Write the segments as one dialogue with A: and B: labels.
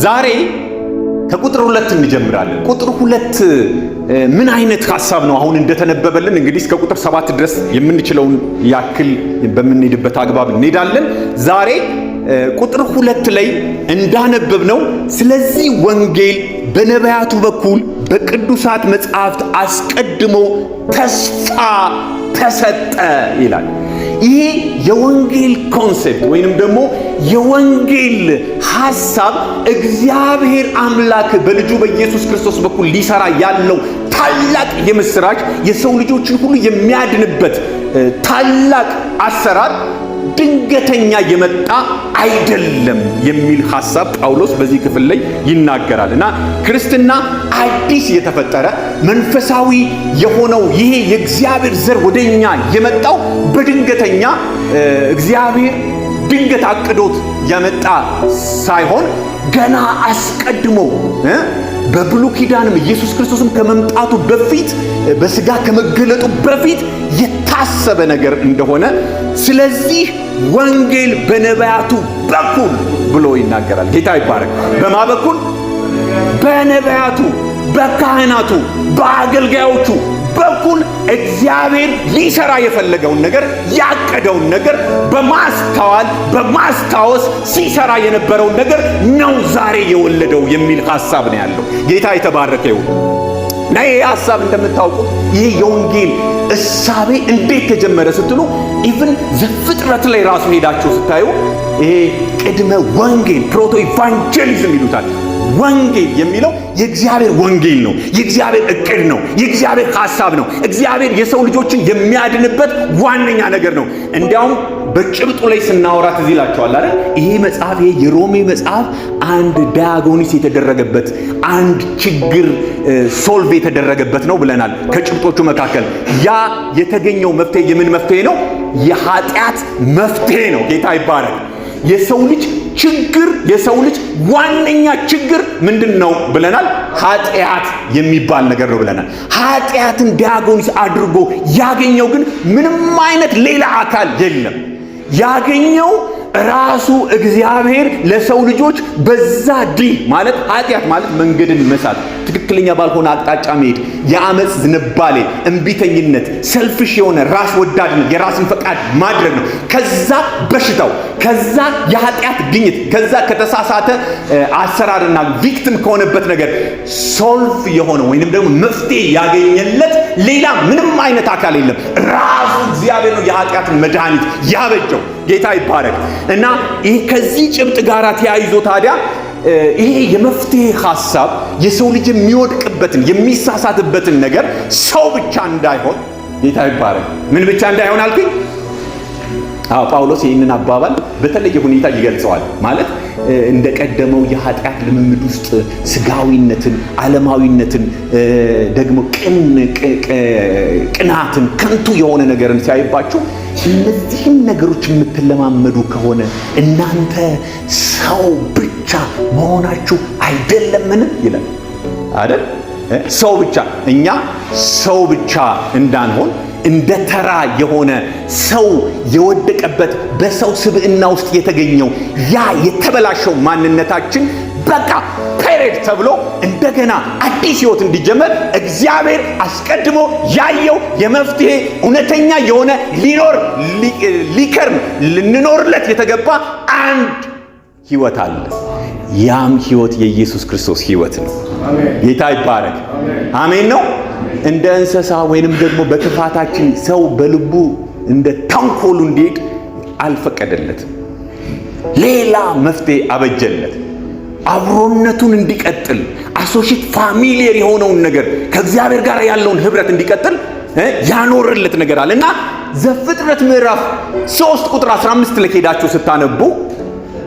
A: ዛሬ ከቁጥር 2 እንጀምራለን። ቁጥር 2 ምን አይነት ሐሳብ ነው? አሁን እንደተነበበልን እንግዲህ እስከ ቁጥር 7 ድረስ የምንችለውን ያክል በምንሄድበት አግባብ እንሄዳለን። ዛሬ ቁጥር 2 ላይ እንዳነበብነው ስለዚህ ወንጌል በነቢያቱ በኩል በቅዱሳት መጻሕፍት አስቀድሞ ተስፋ ተሰጠ ይላል። ይሄ የወንጌል ኮንሴፕት ወይንም ደግሞ የወንጌል ሐሳብ እግዚአብሔር አምላክ በልጁ በኢየሱስ ክርስቶስ በኩል ሊሰራ ያለው ታላቅ የምስራች የሰው ልጆችን ሁሉ የሚያድንበት ታላቅ አሰራር ድንገተኛ የመጣ አይደለም የሚል ሐሳብ ጳውሎስ በዚህ ክፍል ላይ ይናገራልና ክርስትና አዲስ የተፈጠረ መንፈሳዊ የሆነው ይሄ የእግዚአብሔር ዘር ወደኛ የመጣው በድንገተኛ እግዚአብሔር ድንገት አቅዶት ያመጣ ሳይሆን ገና አስቀድሞ በብሉይ ኪዳንም ኢየሱስ ክርስቶስም ከመምጣቱ በፊት በሥጋ ከመገለጡ በፊት የታሰበ ነገር እንደሆነ ስለዚህ ወንጌል በነቢያቱ በኩል ብሎ ይናገራል። ጌታ ይባረክ። በማ በኩል? በነቢያቱ፣ በካህናቱ፣ በአገልጋዮቹ በኩል እግዚአብሔር ሊሰራ የፈለገውን ነገር ያቀደውን ነገር በማስተዋል በማስታወስ ሲሰራ የነበረውን ነገር ነው ዛሬ የወለደው የሚል ሐሳብ ነው ያለው። ጌታ የተባረከ ይሁን። እና ይሄ ሐሳብ እንደምታውቁት ይሄ የወንጌል እሳቤ እንዴት ተጀመረ ስትሉ ኢቭን ዘፍጥረት ላይ ራሱ ሄዳችሁ ስታዩ ይሄ ቅድመ ወንጌል ፕሮቶ ኢቫንጀሊዝም ይሉታል። ወንጌል የሚለው የእግዚአብሔር ወንጌል ነው። የእግዚአብሔር እቅድ ነው። የእግዚአብሔር ሐሳብ ነው። እግዚአብሔር የሰው ልጆችን የሚያድንበት ዋነኛ ነገር ነው። እንዲያውም በጭብጡ ላይ ስናወራት እዚህ ይላቸዋል አይደል? ይሄ መጽሐፍ ይሄ የሮሜ መጽሐፍ አንድ ዳያጎኒስ የተደረገበት አንድ ችግር ሶልቭ የተደረገበት ነው ብለናል። ከጭብጦቹ መካከል ያ የተገኘው መፍትሄ የምን መፍትሄ ነው? የኃጢአት መፍትሄ ነው። ጌታ ይባረክ። የሰው ልጅ ችግር የሰው ልጅ ዋነኛ ችግር ምንድነው ብለናል? ኃጢአት የሚባል ነገር ነው ብለናል። ኃጢአትን ዲያጎኒስ አድርጎ ያገኘው ግን ምንም አይነት ሌላ አካል የለም። ያገኘው ራሱ እግዚአብሔር ለሰው ልጆች በዛ ዲል ማለት ኃጢአት ማለት መንገድን መሳት፣ ትክክለኛ ባልሆነ አቅጣጫ መሄድ፣ የአመጽ ዝንባሌ፣ እንቢተኝነት፣ ሰልፍሽ የሆነ ራስ ወዳድነት፣ የራስን ፈቃድ ማድረግ ነው። ከዛ በሽታው፣ ከዛ የኃጢአት ግኝት፣ ከዛ ከተሳሳተ አሰራርና ቪክቲም ከሆነበት ነገር ሶልቭ የሆነ ወይንም ደግሞ መፍትሄ ያገኘለት ሌላ ምንም አይነት አካል የለም። ራሱ እግዚአብሔር ነው የኃጢአትን መድኃኒት ያበጀው። ጌታ ይባረክ። እና ይሄ ከዚህ ጭብጥ ጋር ተያይዞ ታዲያ ይሄ የመፍትሄ ሐሳብ የሰው ልጅ የሚወድቅበትን የሚሳሳትበትን ነገር ሰው ብቻ እንዳይሆን ጌታ ይባረክ። ምን ብቻ እንዳይሆን አልኩኝ? ጳውሎስ ይህንን አባባል በተለየ ሁኔታ ይገልጸዋል። ማለት እንደቀደመው የኃጢአት ልምምድ ውስጥ ስጋዊነትን፣ ዓለማዊነትን፣ ደግሞ ቅናትን፣ ከንቱ የሆነ ነገርን ሲያይባችሁ እነዚህን ነገሮች የምትለማመዱ ከሆነ እናንተ ሰው ብቻ መሆናችሁ አይደለምን ይላል አይደል? ሰው ብቻ እኛ ሰው ብቻ እንዳንሆን እንደ ተራ የሆነ ሰው የወደቀበት በሰው ስብዕና ውስጥ የተገኘው ያ የተበላሸው ማንነታችን በቃ ፔሬድ ተብሎ እንደገና አዲስ ሕይወት እንዲጀመር እግዚአብሔር አስቀድሞ ያየው የመፍትሄ እውነተኛ የሆነ ሊከርም ልንኖርለት የተገባ አንድ ሕይወት አለ። ያም ሕይወት የኢየሱስ ክርስቶስ ሕይወት ነው። ጌታ ይባረክ። አሜን ነው። እንደ እንስሳ ወይንም ደግሞ በክፋታችን ሰው በልቡ እንደ ተንኮሉ እንዲሄድ አልፈቀደለትም። ሌላ መፍትሄ አበጀለት። አብሮነቱን እንዲቀጥል አሶሺየት ፋሚሊየር የሆነውን ነገር ከእግዚአብሔር ጋር ያለውን ህብረት እንዲቀጥል ያኖርለት ነገር አለ እና ዘፍጥረት ምዕራፍ 3 ቁጥር 15 ላይ ሄዳችሁ ስታነቡ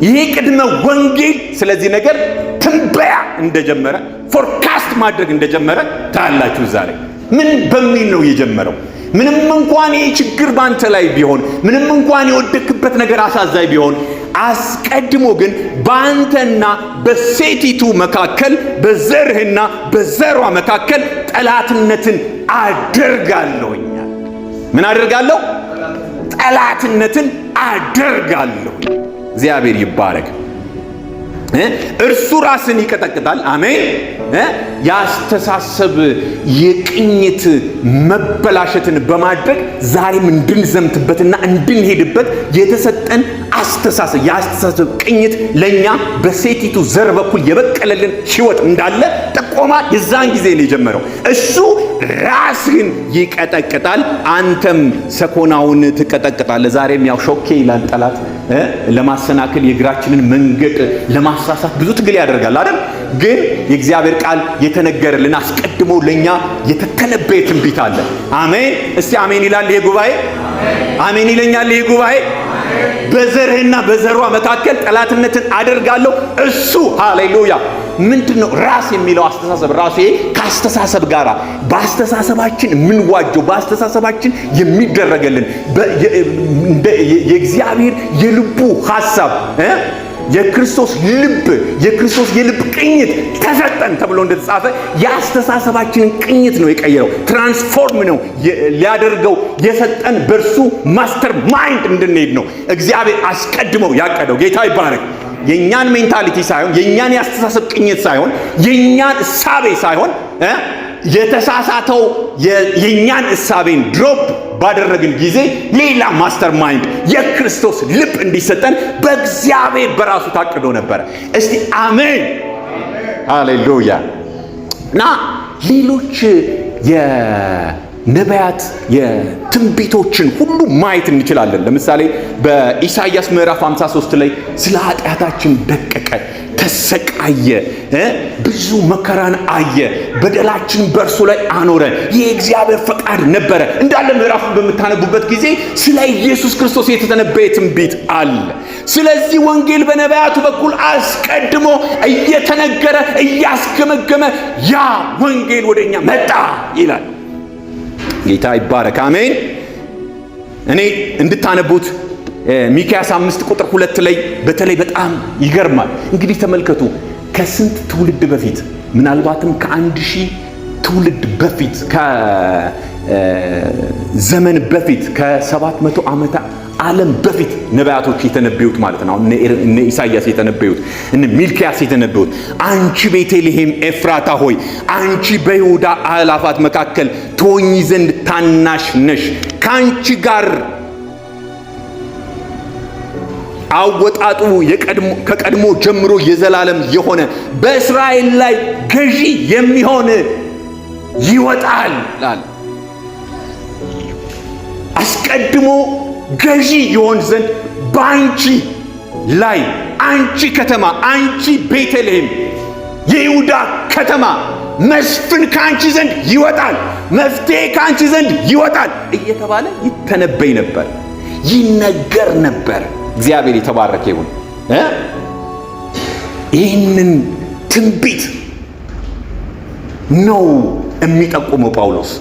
A: ይሄ ቅድመ ወንጌል ስለዚህ ነገር ትንበያ እንደጀመረ ፎርካስት ማድረግ እንደጀመረ ታያላችሁ። ዛሬ ምን በሚል ነው የጀመረው? ምንም እንኳን ይህ ችግር ባንተ ላይ ቢሆን፣ ምንም እንኳን የወደክበት ነገር አሳዛኝ ቢሆን፣ አስቀድሞ ግን ባንተና በሴቲቱ መካከል በዘርህና በዘሯ መካከል ጠላትነትን አደርጋለሁኝ። ምን አደርጋለሁ? ጠላትነትን አደርጋለሁ። እግዚአብሔር ይባረክ። እርሱ ራስን ይቀጠቅጣል። አሜን። ያስተሳሰብ የቅኝት መበላሸትን በማድረግ ዛሬም እንድንዘምትበትና እንድንሄድበት የተሰጠን አስተሳሰብ የአስተሳሰብ ቅኝት ለኛ በሴቲቱ ዘር በኩል የበቀለልን ሕይወት እንዳለ ጠቆማ የዛን ጊዜ ነው የጀመረው። እሱ ራስህን ይቀጠቅጣል፣ አንተም ሰኮናውን ትቀጠቅጣለህ። ዛሬም ያው ሾኬ ይላል ጠላት ለማሰናከል የእግራችንን መንገድ ለማሳሳት ብዙ ትግል ያደርጋል አይደል? ግን የእግዚአብሔር ቃል የተነገረልን አስቀድሞ ለኛ የተተነበየ ትንቢት አለ። አሜን። እስቲ አሜን ይላል ይሄ ጉባኤ። አሜን ይለኛል ይሄ ጉባኤ። በዘርህና በዘሯ መካከል ጠላትነትን አደርጋለሁ። እሱ ሃሌሉያ ምንድነው? ራስ የሚለው አስተሳሰብ ራሱ ከአስተሳሰብ ጋር በአስተሳሰባችን የምንዋጀው በአስተሳሰባችን የሚደረገልን የእግዚአብሔር የልቡ ሐሳብ የክርስቶስ የልብ ቅኝት ተሰጠን ተብሎ እንደተጻፈ የአስተሳሰባችንን ቅኝት ነው የቀየረው። ትራንስፎርም ነው ሊያደርገው የሰጠን በእርሱ ማስተር ማይንድ እንድንሄድ ነው እግዚአብሔር አስቀድመው ያቀደው። ጌታ ይባረክ። የኛን ሜንታሊቲ ሳይሆን የኛን የአስተሳሰብ ቅኝት ሳይሆን የኛን እሳቤ ሳይሆን የተሳሳተው የኛን እሳቤን ድሮፕ ባደረግን ጊዜ ሌላ ማስተር ማይንድ የክርስቶስ ልብ እንዲሰጠን በእግዚአብሔር በራሱ ታቅዶ ነበር። እስቲ አሜን ሃሌሉያ። እና ሌሎች የነቢያት የትንቢቶችን ሁሉ ማየት እንችላለን። ለምሳሌ በኢሳይያስ ምዕራፍ 53 ላይ ስለ ኃጢአታችን ደቀቀ፣ ተሰቃየ፣ ብዙ መከራን አየ፣ በደላችን በእርሱ ላይ አኖረ፣ የእግዚአብሔር ፈቃድ ነበረ እንዳለ ምዕራፉን በምታነቡበት ጊዜ ስለ ኢየሱስ ክርስቶስ የተተነበየ ትንቢት አለ። ስለዚህ ወንጌል በነቢያቱ በኩል አስቀድሞ እየተነገረ እያስገመገመ ያ ወንጌል ወደኛ መጣ ይላል። ጌታ ይባረክ። አሜን። እኔ እንድታነቡት ሚክያስ 5 ቁጥር 2 ላይ በተለይ በጣም ይገርማል። እንግዲህ ተመልከቱ፣ ከስንት ትውልድ በፊት ምናልባትም ከ1000 ትውልድ በፊት ከዘመን በፊት ከ700 ዓመት ዓለም በፊት ነቢያቶች የተነበዩት ማለት ነው። እነ ኢሳይያስ የተነበዩት፣ እነ ሚልኪያስ የተነበዩት አንቺ ቤተልሔም ኤፍራታ ሆይ አንቺ በይሁዳ አእላፋት መካከል ትሆኚ ዘንድ ታናሽ ነሽ፣ ካንቺ ጋር አወጣጡ ከቀድሞ ጀምሮ የዘላለም የሆነ በእስራኤል ላይ ገዢ የሚሆን ይወጣል አለ። አስቀድሞ ገዢ ይሆን ዘንድ በአንቺ ላይ አንቺ ከተማ፣ አንቺ ቤተልሔም የይሁዳ ከተማ መስፍን ከአንቺ ዘንድ ይወጣል፣ መፍትሄ ከአንቺ ዘንድ ይወጣል እየተባለ ይተነበይ ነበር፣ ይነገር ነበር። እግዚአብሔር የተባረከ ይሁን። ይህንን ትንቢት ነው የሚጠቁመው ጳውሎስ።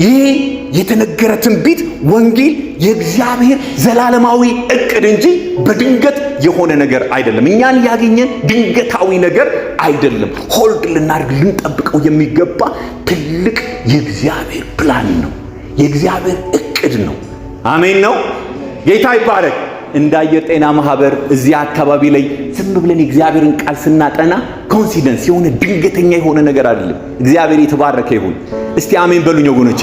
A: ይህ የተነገረ ትንቢት ወንጌል የእግዚአብሔር ዘላለማዊ እቅድ እንጂ በድንገት የሆነ ነገር አይደለም። እኛን ያገኘን ድንገታዊ ነገር አይደለም። ሆልድ ልናደርግ ልንጠብቀው የሚገባ ትልቅ የእግዚአብሔር ፕላን ነው፣ የእግዚአብሔር እቅድ ነው። አሜን ነው። ጌታ ይባረክ። እንደ አየር ጤና ማህበር እዚህ አካባቢ ላይ ዝም ብለን የእግዚአብሔርን ቃል ስናጠና ኮንሲደንስ የሆነ ድንገተኛ የሆነ ነገር አይደለም። እግዚአብሔር የተባረከ ይሁን። እስቲ አሜን በሉኝ ወገኖቼ።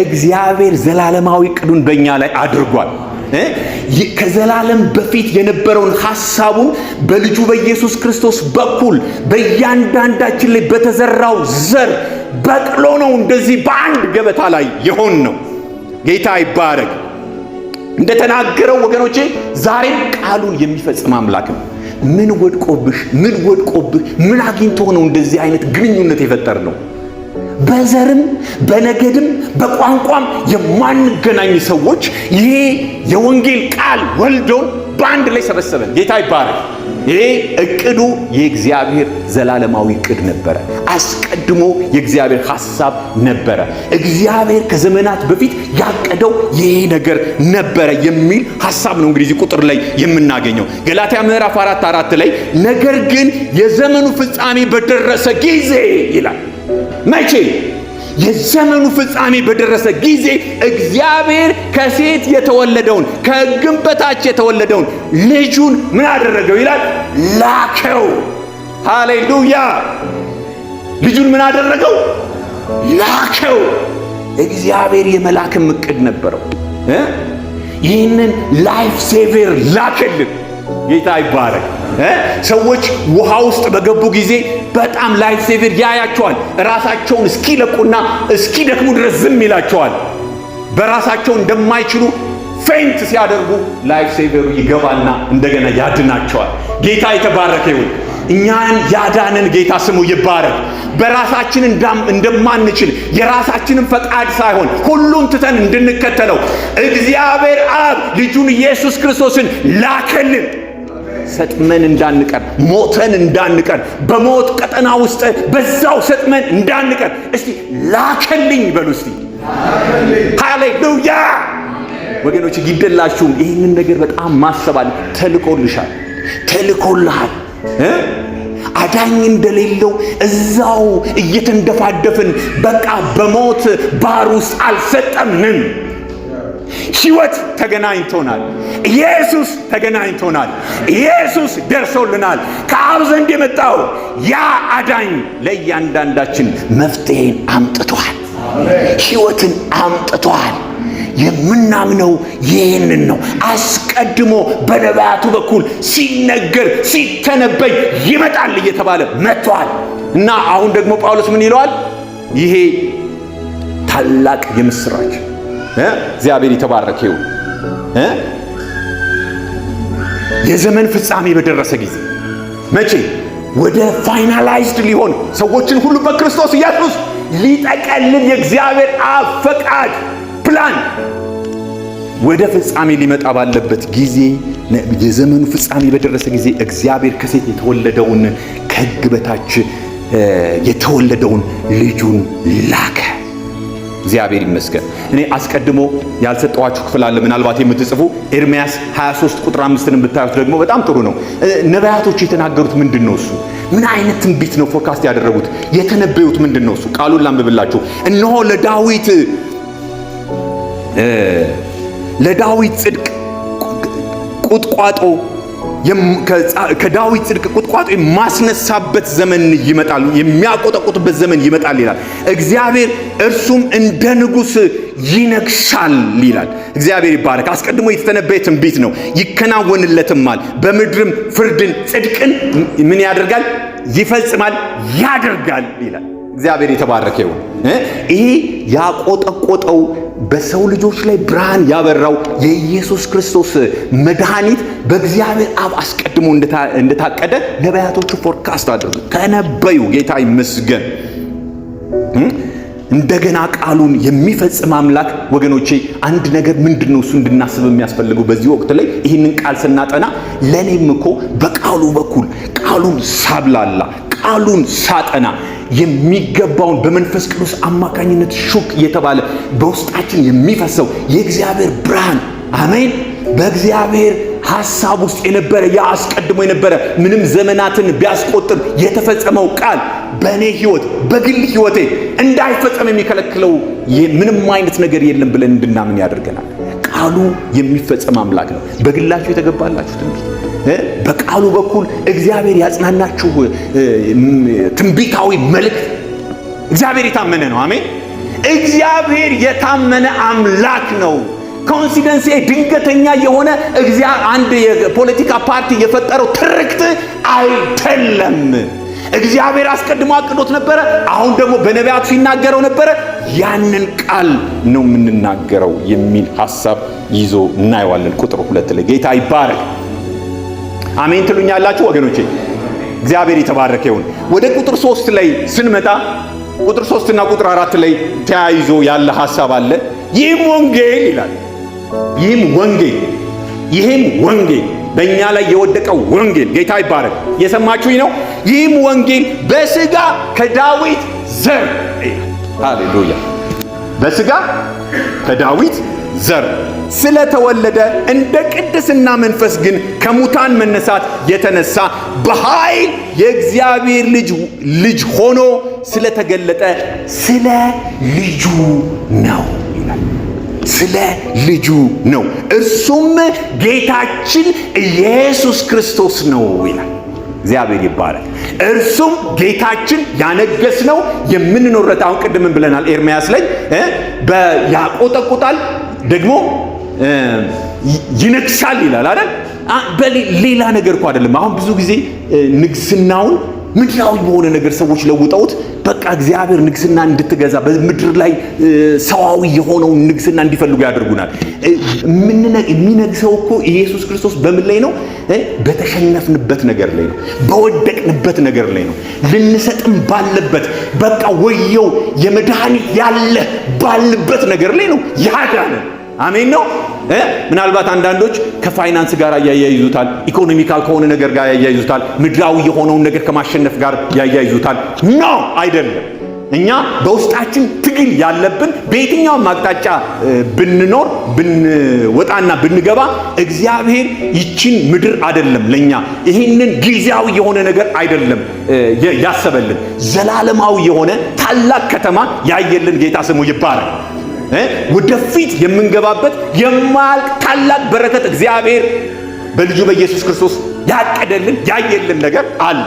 A: እግዚአብሔር ዘላለማዊ ዕቅዱን በእኛ ላይ አድርጓል። ከዘላለም በፊት የነበረውን ሐሳቡን በልጁ በኢየሱስ ክርስቶስ በኩል በእያንዳንዳችን ላይ በተዘራው ዘር በቅሎ ነው እንደዚህ በአንድ ገበታ ላይ የሆን ነው። ጌታ ይባረክ። እንደተናገረው ወገኖቼ ዛሬም ቃሉን የሚፈጽም አምላክ ነው። ምን ወድቆብህ ምን አግኝቶ ነው እንደዚህ አይነት ግንኙነት የፈጠር ነው? በዘርም በነገድም በቋንቋም የማንገናኝ ሰዎች ይሄ የወንጌል ቃል ወልዶን በአንድ ላይ ሰበሰበን። ጌታ ይባረክ። ይሄ እቅዱ የእግዚአብሔር ዘላለማዊ እቅድ ነበረ። አስቀድሞ የእግዚአብሔር ሐሳብ ነበረ። እግዚአብሔር ከዘመናት በፊት ያቀደው ይሄ ነገር ነበረ የሚል ሐሳብ ነው እንግዲህ ቁጥር ላይ የምናገኘው። ገላትያ ምዕራፍ 4 ላይ ነገር ግን የዘመኑ ፍጻሜ በደረሰ ጊዜ ይላል። መቼ? የዘመኑ ፍጻሜ በደረሰ ጊዜ እግዚአብሔር ከሴት የተወለደውን ከሕግም በታች የተወለደውን ልጁን ምን አደረገው ይላል? ላከው። ሃሌሉያ! ልጁን ምን አደረገው? ላከው። እግዚአብሔር የመላክም ዕቅድ ነበረው። ይህንን ላይፍ ሴቨር ላከልን። ጌታ ይባረክ። ሰዎች ውሃ ውስጥ በገቡ ጊዜ በጣም ላይፍ ሴቨር ያያቸዋል። ራሳቸውን እስኪለቁና እስኪደክሙ ድረስ ዝም ይላቸዋል። በራሳቸው እንደማይችሉ ፌንት ሲያደርጉ ላይፍ ሴቨሩ ይገባና እንደገና ያድናቸዋል። ጌታ የተባረከ ይሁን። እኛን ያዳነን ጌታ ስሙ ይባረክ። በራሳችን እንደማንችል የራሳችንን ፈቃድ ሳይሆን ሁሉን ትተን እንድንከተለው እግዚአብሔር አብ ልጁን ኢየሱስ ክርስቶስን ላከልን። ሰጥመን እንዳንቀር፣ ሞተን እንዳንቀር፣ በሞት ቀጠና ውስጥ በዛው ሰጥመን እንዳንቀር እስቲ ላከልኝ በሉ እስቲ። ሃሌሉያ ወገኖች፣ ይደላችሁም ይህንን ነገር በጣም ማሰባል። ተልኮልሻል፣ ተልኮልሃል። አዳኝ እንደሌለው እዛው እየተንደፋደፍን በቃ በሞት ባር ውስጥ አልሰጠምንም። ሕይወት ተገናኝቶናል። ኢየሱስ ተገናኝቶናል። ኢየሱስ ደርሶልናል። ከአብ ዘንድ የመጣው ያ አዳኝ ለእያንዳንዳችን መፍትሄን አምጥቷል። ሕይወትን አምጥቷል። የምናምነው ይህንን ነው። አስቀድሞ በነቢያቱ በኩል ሲነገር ሲተነበይ ይመጣል እየተባለ መጥቷል እና አሁን ደግሞ ጳውሎስ ምን ይለዋል? ይሄ ታላቅ የምስራች እግዚአብሔር የተባረከ ይሁን። የዘመን ፍጻሜ በደረሰ ጊዜ መቼ ወደ ፋይናላይዝድ ሊሆን ሰዎችን ሁሉ በክርስቶስ ኢየሱስ ሊጠቀልል የእግዚአብሔር አብ ፈቃድ ፕላን ወደ ፍጻሜ ሊመጣ ባለበት ጊዜ የዘመኑ ፍጻሜ በደረሰ ጊዜ እግዚአብሔር ከሴት የተወለደውን ከሕግ በታች የተወለደውን ልጁን ላከ። እግዚአብሔር ይመስገን። እኔ አስቀድሞ ያልሰጠኋችሁ ክፍል አለ፣ ምናልባት የምትጽፉ ኤርምያስ 23 ቁጥር 5ን ብታዩት ደግሞ በጣም ጥሩ ነው። ነቢያቶቹ የተናገሩት ምንድን ነው? እሱ ምን አይነት ትንቢት ነው ፎርካስት ያደረጉት? የተነበዩት ምንድን ነው? እሱ ቃሉን ላንብብላችሁ። እነሆ ለዳዊት ጽድቅ ቁጥቋጦ ከዳዊት ጽድቅ ቁጥቋጦ የማስነሳበት ዘመን ይመጣል፣ የሚያቆጠቁጥበት ዘመን ይመጣል ይላል እግዚአብሔር። እርሱም እንደ ንጉሥ ይነግሳል ይላል። እግዚአብሔር ይባረክ። አስቀድሞ የተተነበየ ትንቢት ነው፣ ይከናወንለትማል። በምድርም ፍርድን ጽድቅን ምን ያደርጋል? ይፈጽማል፣ ያደርጋል ይላል። እግዚአብሔር የተባረከ ይሁን። ይሄ ያቆጠቆጠው በሰው ልጆች ላይ ብርሃን ያበራው የኢየሱስ ክርስቶስ መድኃኒት በእግዚአብሔር አብ አስቀድሞ እንደታቀደ ነቢያቶቹ ፎርካስት አድርጉ ተነበዩ። ጌታ ይመስገን። እንደገና ቃሉን የሚፈጽም አምላክ ወገኖቼ፣ አንድ ነገር ምንድነው እሱ እንድናስብ የሚያስፈልገው በዚህ ወቅት ላይ ይህንን ቃል ስናጠና፣ ለኔም እኮ በቃሉ በኩል ቃሉን ሳብላላ ቃሉን ሳጠና የሚገባውን በመንፈስ ቅዱስ አማካኝነት ሹክ የተባለ በውስጣችን የሚፈሰው የእግዚአብሔር ብርሃን አሜን፣ በእግዚአብሔር ሐሳብ ውስጥ የነበረ ያ አስቀድሞ የነበረ ምንም ዘመናትን ቢያስቆጥር የተፈጸመው ቃል በእኔ ሕይወት በግል ሕይወቴ እንዳይፈጸም የሚከለክለው ምንም አይነት ነገር የለም ብለን እንድናምን ያደርገናል። ቃሉ የሚፈጸም አምላክ ነው። በግላችሁ የተገባላችሁ ትንቢት በቃሉ በኩል እግዚአብሔር ያጽናናችሁ ትንቢታዊ መልእክት እግዚአብሔር የታመነ ነው። አሜን። እግዚአብሔር የታመነ አምላክ ነው። ኮንሲደንስ ድንገተኛ የሆነ አንድ የፖለቲካ ፓርቲ የፈጠረው ትርክት አይደለም። እግዚአብሔር አስቀድሞ አቅዶት ነበረ። አሁን ደግሞ በነቢያቱ ሲናገረው ነበረ። ያንን ቃል ነው የምንናገረው የሚል ሐሳብ ይዞ እናየዋለን። ቁጥር 2 ላይ ጌታ ይባረክ። አሜን ትሉኛላችሁ ወገኖቼ? እግዚአብሔር የተባረከ ይሁን። ወደ ቁጥር 3 ላይ ስንመጣ ቁጥር 3 እና ቁጥር 4 ላይ ተያይዞ ያለ ሐሳብ አለ። ይህም ወንጌል ይላል። ይህም ወንጌል በእኛ ላይ የወደቀው ወንጌል ጌታ ይባረክ። የሰማችሁኝ ነው። ይህም ወንጌል በሥጋ ከዳዊት ዘር ሃሌሉያ፣ በሥጋ ከዳዊት ዘር ስለተወለደ እንደ ቅድስና መንፈስ ግን ከሙታን መነሳት የተነሳ በኃይል የእግዚአብሔር ልጅ ሆኖ ስለተገለጠ ስለ ልጁ ነው ይላል። ስለ ልጁ ነው፣ እርሱም ጌታችን ኢየሱስ ክርስቶስ ነው ይላል። እግዚአብሔር ይባረክ። እርሱም ጌታችን ያነገስነው የምንኖርበት አሁን ቅድም ብለናል ኤርምያስ ላይ ያቆጠቁጣል ደግሞ ይነግሳል ይላል አይደል? በሌላ ነገር እኮ አይደለም። አሁን ብዙ ጊዜ ንግስናውን ምድራዊ በሆነ ነገር ሰዎች ለውጠውት በቃ እግዚአብሔር ንግስና እንድትገዛ በምድር ላይ ሰዋዊ የሆነውን ንግስና እንዲፈልጉ ያደርጉናል። የሚነግሰው እኮ ኢየሱስ ክርስቶስ በምን ላይ ነው? በተሸነፍንበት ነገር ላይ ነው። በወደቅንበት ነገር ላይ ነው። ልንሰጥም ባለበት በቃ ወየው የመድኃኒት ያለ ባልንበት ነገር ላይ ነው ያዳነን። አሜን ነው። ምናልባት አንዳንዶች ከፋይናንስ ጋር ያያይዙታል፣ ኢኮኖሚካል ከሆነ ነገር ጋር ያያይዙታል፣ ምድራዊ የሆነውን ነገር ከማሸነፍ ጋር ያያይዙታል። ኖ አይደለም። እኛ በውስጣችን ትግል ያለብን በየትኛውም አቅጣጫ ብንኖር ብንወጣና ብንገባ እግዚአብሔር ይችን ምድር አይደለም ለኛ ይህንን ጊዜያዊ የሆነ ነገር አይደለም ያሰበልን፣ ዘላለማዊ የሆነ ታላቅ ከተማ ያየልን ጌታ ስሙ ይባረክ። ወደፊት የምንገባበት የማያልቅ ታላቅ በረከት እግዚአብሔር በልጁ በኢየሱስ ክርስቶስ ያቀደልን ያየልን ነገር አለ።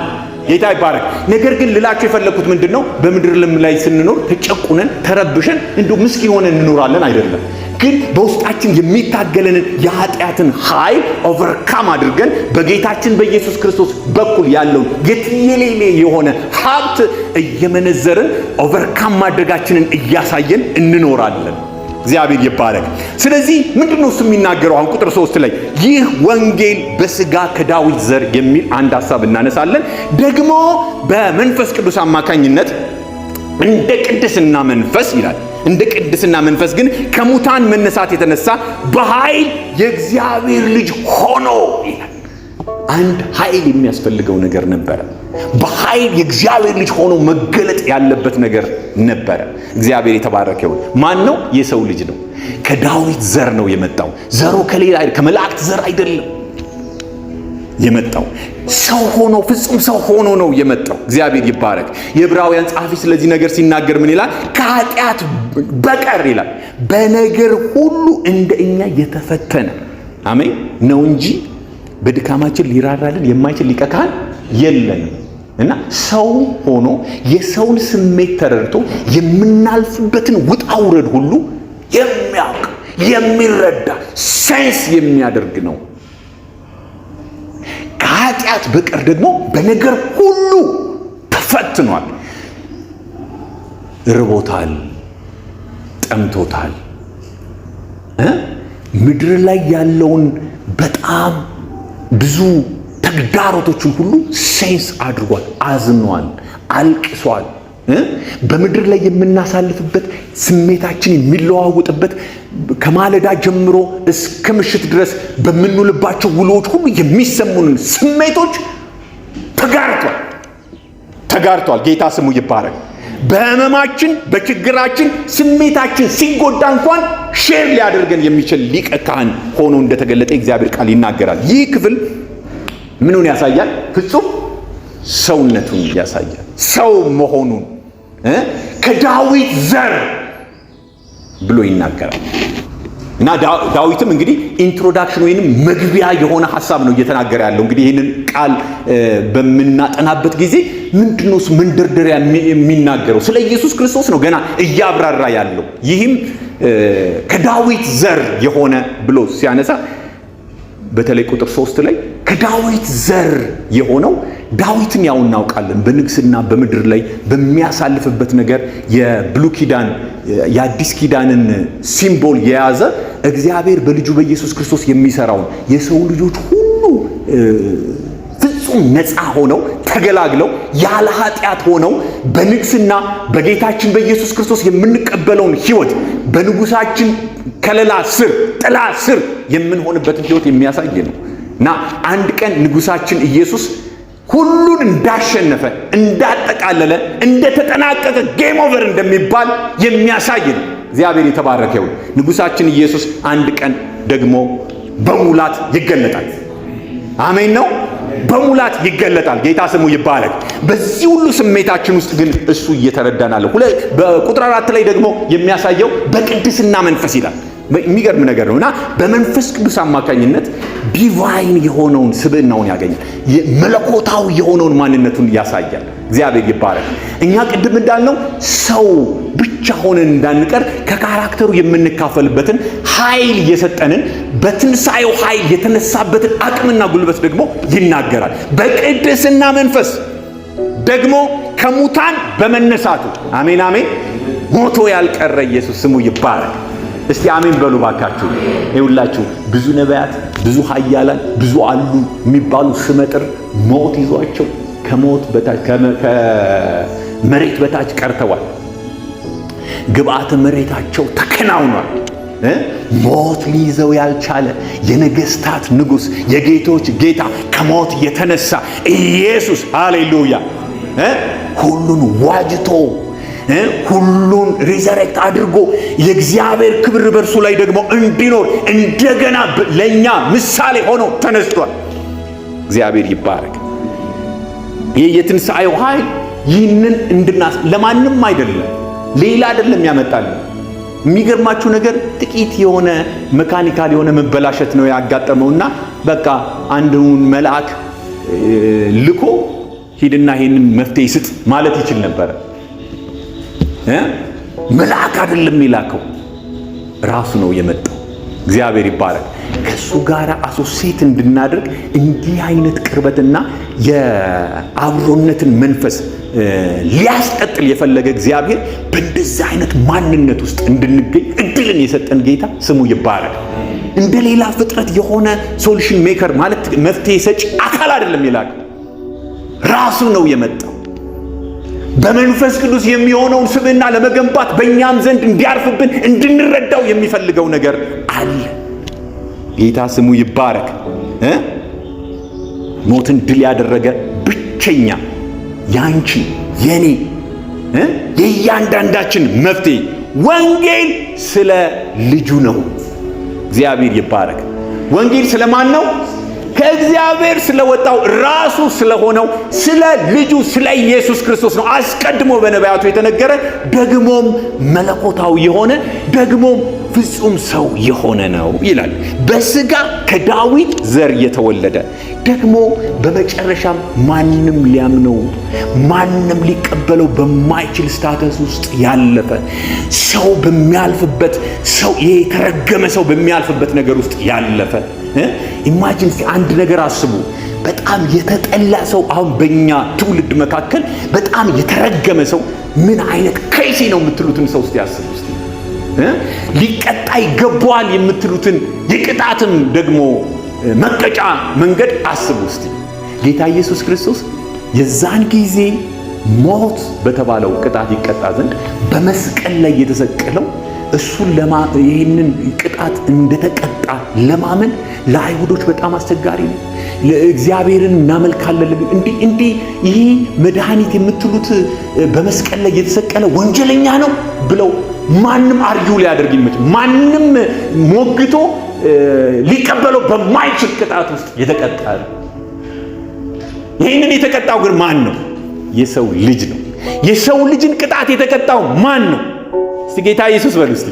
A: ጌታ ይባረክ። ነገር ግን ልላችሁ የፈለኩት ምንድነው? በምድር ላይ ስንኖር ተጨቁነን ተረብሸን እንደው ምስኪን ሆነን እንኖራለን አይደለም። ግን በውስጣችን የሚታገለንን የኃጢአትን ኃይል ኦቨርካም አድርገን በጌታችን በኢየሱስ ክርስቶስ በኩል ያለውን የትየሌሌ የሆነ ሀብት እየመነዘርን ኦቨርካም ማድረጋችንን እያሳየን እንኖራለን። እግዚአብሔር ይባረክ። ስለዚህ ምንድነው እሱ የሚናገረው? አሁን ቁጥር 3 ላይ ይህ ወንጌል በስጋ ከዳዊት ዘር የሚል አንድ ሐሳብ እናነሳለን። ደግሞ በመንፈስ ቅዱስ አማካኝነት እንደ ቅድስና መንፈስ ይላል። እንደ ቅድስና መንፈስ ግን ከሙታን መነሳት የተነሳ በኃይል የእግዚአብሔር ልጅ ሆኖ ይላል። አንድ ኃይል የሚያስፈልገው ነገር ነበረ። በኃይል የእግዚአብሔር ልጅ ሆኖ መገለጥ ያለበት ነገር ነበረ። እግዚአብሔር የተባረከ ይሁን። ማን ነው? የሰው ልጅ ነው። ከዳዊት ዘር ነው የመጣው። ዘሩ ከሌላ ከመላእክት ዘር አይደለም የመጣው። ሰው ሆኖ ፍጹም ሰው ሆኖ ነው የመጣው። እግዚአብሔር ይባረክ። የዕብራውያን ጸሐፊ ስለዚህ ነገር ሲናገር ምን ይላል? ከኃጢአት በቀር ይላል በነገር ሁሉ እንደኛ የተፈተነ አሜን ነው እንጂ በድካማችን ሊራራልን የማይችል ሊቀ ካህን የለንም። እና ሰው ሆኖ የሰውን ስሜት ተረድቶ የምናልፍበትን ውጣ ውረድ ሁሉ የሚያውቅ የሚረዳ ሴንስ የሚያደርግ ነው። ከኃጢአት በቀር ደግሞ በነገር ሁሉ ተፈትኗል። ርቦታል፣ ጠምቶታል። ምድር ላይ ያለውን በጣም ብዙ ተግዳሮቶችን ሁሉ ሴንስ አድርጓል፣ አዝኗል፣ አልቅሷል። በምድር ላይ የምናሳልፍበት ስሜታችን የሚለዋወጥበት ከማለዳ ጀምሮ እስከ ምሽት ድረስ በምንውልባቸው ውሎች ሁሉ የሚሰሙንን ስሜቶች ተጋርቷል። ጌታ ስሙ ይባረክ። በህመማችን በችግራችን ስሜታችን ሲጎዳ እንኳን ሼር ሊያደርገን የሚችል ሊቀ ካህን ሆኖ እንደተገለጠ እግዚአብሔር ቃል ይናገራል። ይህ ክፍል ምኑን ያሳያል? ፍጹም ሰውነቱን ያሳያል። ሰው መሆኑን ከዳዊት ዘር ብሎ ይናገራል። እና ዳዊትም እንግዲህ ኢንትሮዳክሽን ወይንም መግቢያ የሆነ ሐሳብ ነው እየተናገረ ያለው። እንግዲህ ይህንን ቃል በምናጠናበት ጊዜ ምንድነው መንደርደሪያ የሚናገረው? ስለ ኢየሱስ ክርስቶስ ነው ገና እያብራራ ያለው። ይህም ከዳዊት ዘር የሆነ ብሎ ሲያነሳ በተለይ ቁጥር 3 ላይ ከዳዊት ዘር የሆነው ዳዊትን ያው እናውቃለን። በንግስና በምድር ላይ በሚያሳልፍበት ነገር የብሉይ ኪዳን የአዲስ ኪዳንን ሲምቦል የያዘ እግዚአብሔር በልጁ በኢየሱስ ክርስቶስ የሚሰራውን የሰው ልጆች ሁሉ ፍጹም ነፃ ሆነው ተገላግለው ያለ ኃጢአት ሆነው በንግስና በጌታችን በኢየሱስ ክርስቶስ የምንቀበለውን ሕይወት በንጉሳችን ከለላ ስር ጥላ ስር የምንሆንበትን ሕይወት የሚያሳይ ነው። እና አንድ ቀን ንጉሳችን ኢየሱስ ሁሉን እንዳሸነፈ እንዳጠቃለለ እንደተጠናቀቀ ጌም ኦቨር እንደሚባል የሚያሳይ ነው። እግዚአብሔር የተባረከ ይሁን። ንጉሳችን ኢየሱስ አንድ ቀን ደግሞ በሙላት ይገለጣል። አሜን ነው። በሙላት ይገለጣል። ጌታ ስሙ ይባረክ። በዚህ ሁሉ ስሜታችን ውስጥ ግን እሱ እየተረዳናል። በቁጥር 4 ላይ ደግሞ የሚያሳየው በቅድስና መንፈስ ይላል። የሚገርም ነገር ነውና በመንፈስ ቅዱስ አማካኝነት ዲቫይን የሆነውን ስብዕናውን ያገኛል። መለኮታዊ የሆነውን ማንነቱን ያሳያል። እግዚአብሔር ይባረክ። እኛ ቅድም እንዳልነው ሰው ብቻ ሆነን እንዳንቀር ከካራክተሩ የምንካፈልበትን ኃይል የሰጠንን በትንሣኤው ኃይል የተነሳበትን አቅምና ጉልበት ደግሞ ይናገራል። በቅድስና መንፈስ ደግሞ ከሙታን በመነሳቱ አሜን አሜን ሞቶ ያልቀረ ኢየሱስ ስሙ ይባረክ። እስቲ አሜን በሉ ባካችሁ። ይኸውላችሁ ብዙ ነቢያት፣ ብዙ ኃያላን፣ ብዙ አሉ የሚባሉ ስመጥር ሞት ይዟቸው ከሞት በታች ከመሬት በታች ቀርተዋል። ግብአተ መሬታቸው ተከናውኗል። ሞት ሊይዘው ያልቻለ የነገስታት ንጉሥ የጌቶች ጌታ ከሞት የተነሳ ኢየሱስ ሃሌሉያ ሁሉን ዋጅቶ ሁሉን ሪዘሬክት አድርጎ የእግዚአብሔር ክብር በእርሱ ላይ ደግሞ እንዲኖር እንደገና ለኛ ምሳሌ ሆኖ ተነስቷል። እግዚአብሔር ይባረክ። ይህ የትንሣኤው ኃይል ይህንን ለማንም አይደለም፣ ሌላ አይደለም ያመጣል። የሚገርማችሁ ነገር ጥቂት የሆነ መካኒካል የሆነ መበላሸት ነው ያጋጠመውና በቃ አንዱን መልአክ ልኮ ሂድና ይሄንን መፍትሄ ስጥ ማለት ይችል ነበር። መልአክ አይደለም የላከው፣ ራሱ ነው የመጣው። እግዚአብሔር ይባረክ። ከሱ ጋር አሶሴት እንድናደርግ እንዲህ አይነት ቅርበትና የአብሮነትን መንፈስ ሊያስቀጥል የፈለገ እግዚአብሔር በእንደዚህ አይነት ማንነት ውስጥ እንድንገኝ እድልን የሰጠን ጌታ ስሙ ይባረክ። እንደ ሌላ ፍጥረት የሆነ ሶሉሽን ሜከር ማለት መፍትሄ ሰጪ አካል አይደለም የላከው፣ ራሱ ነው የመጣው። በመንፈስ ቅዱስ የሚሆነውን ስብዕና ለመገንባት በእኛም ዘንድ እንዲያርፍብን እንድንረዳው የሚፈልገው ነገር አለ። ጌታ ስሙ ይባረክ። ሞትን ድል ያደረገ ብቸኛ ያንቺ የኔ የእያንዳንዳችን መፍትሄ ወንጌል ስለ ልጁ ነው። እግዚአብሔር ይባረክ። ወንጌል ስለማን ነው? ከእግዚአብሔር ስለወጣው ራሱ ስለሆነው ስለ ልጁ ስለ ኢየሱስ ክርስቶስ ነው። አስቀድሞ በነቢያቱ የተነገረ ደግሞም መለኮታዊ የሆነ ደግሞም ፍጹም ሰው የሆነ ነው ይላል። በሥጋ ከዳዊት ዘር የተወለደ ደግሞ በመጨረሻም ማንም ሊያምነው ማንም ሊቀበለው በማይችል ስታተስ ውስጥ ያለፈ ሰው በሚያልፍበት ሰው የተረገመ ሰው በሚያልፍበት ነገር ውስጥ ያለፈ ኢማጂን አንድ ነገር አስቡ። በጣም የተጠላ ሰው አሁን በእኛ ትውልድ መካከል በጣም የተረገመ ሰው ምን አይነት ክሬሲ ነው የምትሉትን ሰው እስቲ አስቡ። ሊቀጣ ይገባዋል የምትሉትን የቅጣትም ደግሞ መቀጫ መንገድ አስቡ እስቲ። ጌታ ኢየሱስ ክርስቶስ የዛን ጊዜ ሞት በተባለው ቅጣት ይቀጣ ዘንድ በመስቀል ላይ የተሰቀለው እሱን ይህንን ቅጣት እንደተቀጣ ለማመን ለአይሁዶች በጣም አስቸጋሪ ነው። ለእግዚአብሔርን እናመልካለን እንዲህ ይህ መድኃኒት የምትሉት በመስቀል ላይ የተሰቀለ ወንጀለኛ ነው ብለው ማንም አርጊው ሊያደርግ ይመች ማንም ሞግቶ ሊቀበለው በማይችል ቅጣት ውስጥ የተቀጣ ነው። ይህንን የተቀጣው ግን ማን ነው? የሰው ልጅ ነው። የሰው ልጅን ቅጣት የተቀጣው ማን ነው? እስቲ ጌታ ኢየሱስ በሉ እስቲ።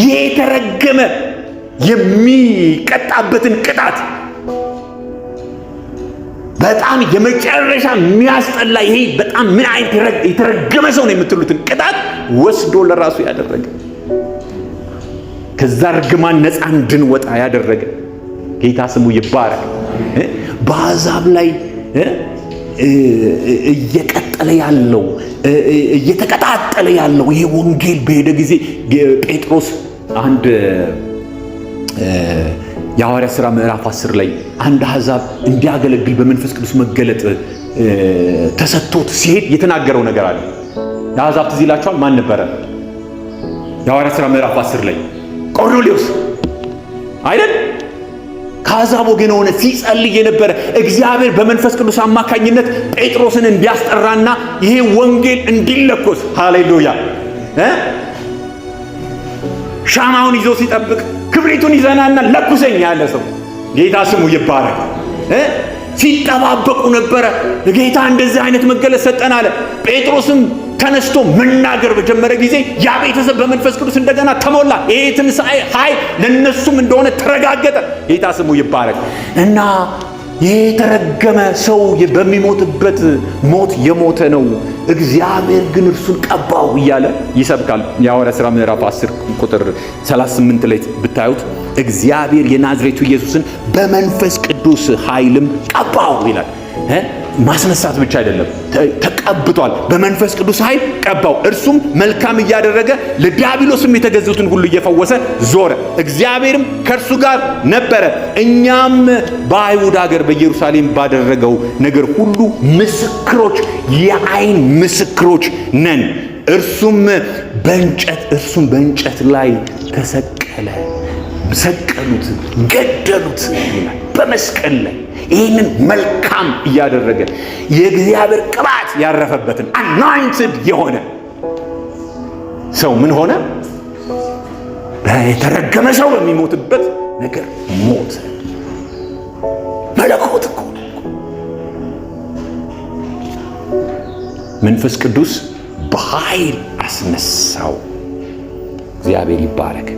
A: የተረገመ የሚቀጣበትን ቅጣት በጣም የመጨረሻ የሚያስጠላ ይሄ በጣም ምን አይነት የተረገመ ሰው ነው የምትሉትን ቅጣት ወስዶ ለራሱ ያደረገ ከዛ ርግማን ነፃ እንድንወጣ ያደረገ ጌታ ስሙ ይባረክ። በአሕዛብ ላይ እየቀጠለ ያለው እየተቀጣጠለ ያለው ይሄ ወንጌል በሄደ ጊዜ ጴጥሮስ አንድ የሐዋርያት ሥራ ምዕራፍ 10 ላይ አንድ አሕዛብ እንዲያገለግል በመንፈስ ቅዱስ መገለጥ ተሰጥቶት ሲሄድ የተናገረው ነገር አለ። የአሕዛብ ትዝ ይላችኋል? ማን ነበረ? የሐዋርያት ሥራ ምዕራፍ 10 ላይ ቆርኔሌዎስ አይደል? ከአሕዛብ ወገን ሆነ ሲጸልይ የነበረ እግዚአብሔር በመንፈስ ቅዱስ አማካኝነት ጴጥሮስን እንዲያስጠራና ይሄ ወንጌል እንዲለኮስ ሃሌሉያ ሻማውን ይዞ ሲጠብቅ ክብሪቱን ይዘናና ለኩሰኝ ያለ ሰው ጌታ ስሙ ይባረክ። ሲጠባበቁ ነበረ። ጌታ እንደዚህ አይነት መገለጥ ሰጠን አለ። ጴጥሮስም ተነስቶ መናገር በጀመረ ጊዜ ያ ቤተሰብ በመንፈስ ቅዱስ እንደገና ተሞላ። ይሄ ትንሣኤ ኃይል ለነሱም እንደሆነ ተረጋገጠ። ጌታ ስሙ ይባረክ። እና የተረገመ ሰው በሚሞትበት ሞት የሞተ ነው፣ እግዚአብሔር ግን እርሱን ቀባው እያለ ይሰብካል። የሐዋርያት ሥራ ምዕራፍ 10 ቁጥር 38 ላይ ብታዩት እግዚአብሔር የናዝሬቱ ኢየሱስን በመንፈስ ቅዱስ ኃይልም ቀባው ይላል። ማስነሳት ብቻ አይደለም፣ ተቀብቷል። በመንፈስ ቅዱስ ኃይል ቀባው። እርሱም መልካም እያደረገ ለዲያብሎስም የተገዙትን ሁሉ እየፈወሰ ዞረ። እግዚአብሔርም ከእርሱ ጋር ነበረ። እኛም በአይሁድ ሀገር በኢየሩሳሌም ባደረገው ነገር ሁሉ ምስክሮች፣ የዓይን ምስክሮች ነን። እርሱም በእንጨት ላይ ተሰቀለ። ሰቀሉት፣ ገደሉት ይላል በመስቀል ላይ። ይህንን መልካም እያደረገ የእግዚአብሔር ቅባት ያረፈበትን አናይንትድ የሆነ ሰው ምን ሆነ? የተረገመ ሰው በሚሞትበት ነገር ሞት። መለኮት እኮ ነው። መንፈስ ቅዱስ በኃይል አስነሳው። እግዚአብሔር ይባረክ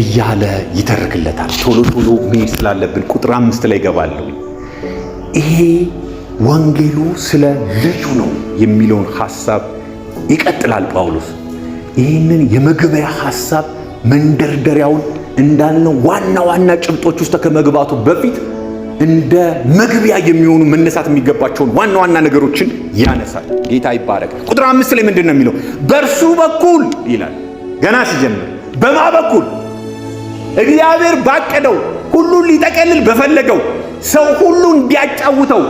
A: እያለ ይተርክለታል። ቶሎ ቶሎ መሄድ ስላለብን ቁጥር 5 ላይ ገባለሁ። ይሄ ወንጌሉ ስለ ልጁ ነው የሚለውን ሐሳብ ይቀጥላል ጳውሎስ። ይህንን የመግቢያ ሐሳብ መንደርደሪያውን እንዳልነው ዋና ጭብጦች ውስጥ ከመግባቱ በፊት እንደ መግቢያ የሚሆኑ መነሳት የሚገባቸውን ዋና ነገሮችን ያነሳል። ጌታ ይባረክ። ቁጥር 5 ላይ ምንድን ነው የሚለው? በእርሱ በኩል ይላል። ገና ሲጀምር በማ በኩል? እግዚአብሔር ባቀደው ሁሉን ሊጠቀልል በፈለገው ሰው ሁሉ እንዲያጫውተው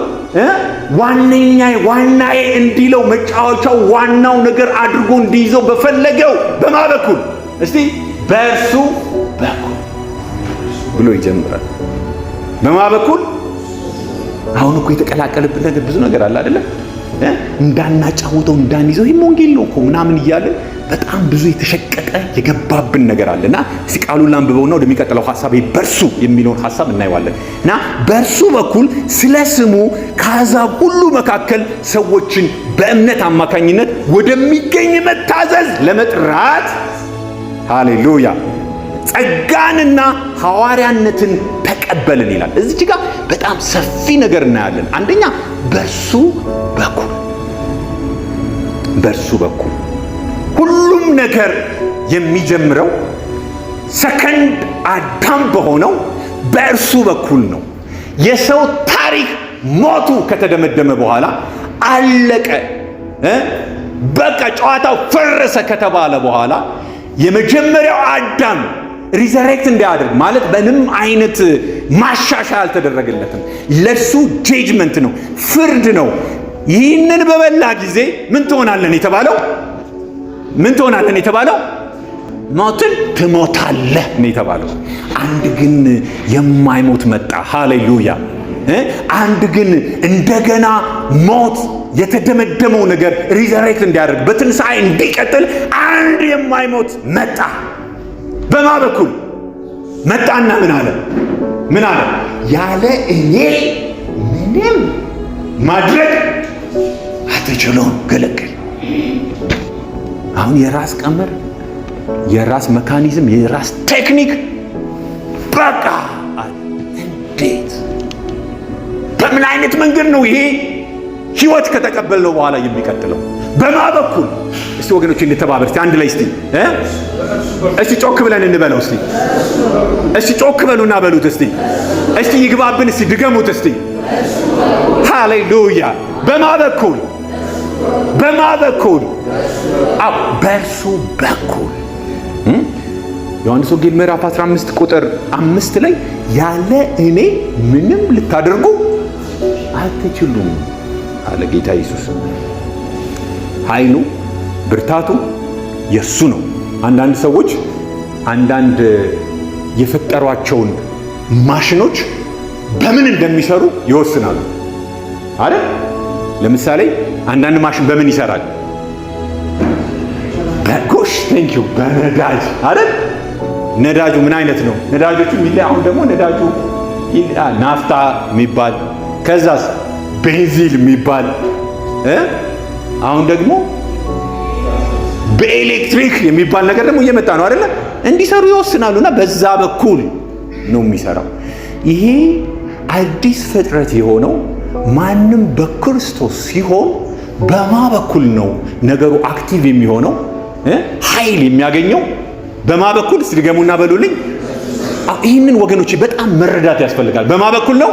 A: ዋናዬ እንዲለው መጫወቻው ዋናው ነገር አድርጎ እንዲይዘው በፈለገው በማ በኩል? እስቲ በእርሱ በኩል ብሎ ይጀምራል። በማ በኩል? አሁን እኮ የተቀላቀለብን ነገር ብዙ ነገር አለ አይደለ? እንዳናጫውተው እንዳንይዘው ይሄ ወንጌል ነው እኮ ምናምን እያለ በጣም ብዙ የተሸቀጠ የገባብን ነገር አለና እስቲ ቃሉን ላንብበውና ወደሚቀጥለው ሐሳብ በርሱ የሚለውን ሐሳብ እናየዋለን። እና በርሱ በኩል ስለ ስሙ ከአሕዛብ ሁሉ መካከል ሰዎችን በእምነት አማካኝነት ወደሚገኝ መታዘዝ ለመጥራት ሃሌሉያ ጸጋንና ሐዋርያነትን ተቀበልን ይላል። እዚህ ጋር በጣም ሰፊ ነገር እናያለን። አንደኛ በርሱ በኩል ሁሉም ነገር የሚጀምረው ሰከንድ አዳም በሆነው በእርሱ በኩል ነው። የሰው ታሪክ ሞቱ ከተደመደመ በኋላ አለቀ፣ በቃ ጨዋታው ፈረሰ ከተባለ በኋላ የመጀመሪያው አዳም ሪዘሬክት እንዲያደርግ ማለት ምንም አይነት ማሻሻያ አልተደረገለትም። ለሱ ጄጅመንት ነው፣ ፍርድ ነው። ይህንን በበላ ጊዜ ምን ትሆናለን የተባለው? ሞትን ትሞታለህ ነው የተባለው። አንድ ግን የማይሞት መጣ። ሃሌሉያ! አንድ ግን እንደገና ሞት የተደመደመው ነገር ሪዘሬክት እንዲያደርግ በትንሣኤ እንዲቀጥል አንድ የማይሞት መጣ። በማ በኩል መጣና ምን አለ? ያለ እኔ ምንም ማድረግ አትችሉም። ገለገል። አሁን የራስ ቀመር፣ የራስ መካኒዝም፣ የራስ ቴክኒክ በቃ እንዴት በምን አይነት መንገድ ነው ይሄ ህይወት ከተቀበልነው በኋላ የሚቀጥለው? በማ በኩል? እስቲ ወገኖች እንተባበር። እስቲ አንድ ላይ እስቲ ጮክ ብለን እንበለው። እስቲ ጮክ በሉና በሉት። እስቲ ይግባብን። እስቲ ድገሙት። እስቲ ሃሌሉያ! በማ በኩል? በእርሱ በኩል። ዮሐንስ ወንጌል ምዕራፍ 15 ቁጥር 5 ላይ ያለ እኔ ምንም ልታደርጉ አትችሉም አለ ጌታ ኢየሱስ። ኃይሉ ብርታቱ የሱ ነው። አንዳንድ ሰዎች አንዳንድ የፈጠሯቸውን ማሽኖች በምን እንደሚሰሩ ይወስናሉ አይደል? ለምሳሌ አንዳንድ ማሽን በምን ይሰራል? በጎሽ ቴንኪው በነዳጅ አይደል? ነዳጁ ምን አይነት ነው? ነዳጆቹ የሚለይ። አሁን ደግሞ ነዳጁ ናፍታ የሚባል ከዛስ ቤንዚል የሚባል አሁን ደግሞ በኤሌክትሪክ የሚባል ነገር ደግሞ እየመጣ ነው አይደለ? እንዲሰሩ ይወስናሉና በዛ በኩል ነው የሚሰራው። ይሄ አዲስ ፍጥረት የሆነው ማንም በክርስቶስ ሲሆን በማ በኩል ነው ነገሩ አክቲቭ የሚሆነው ኃይል የሚያገኘው በማ በኩል? እስድገሙና በሉልኝ። ይህንን ወገኖች በጣም መረዳት ያስፈልጋል። በማ በኩል ነው?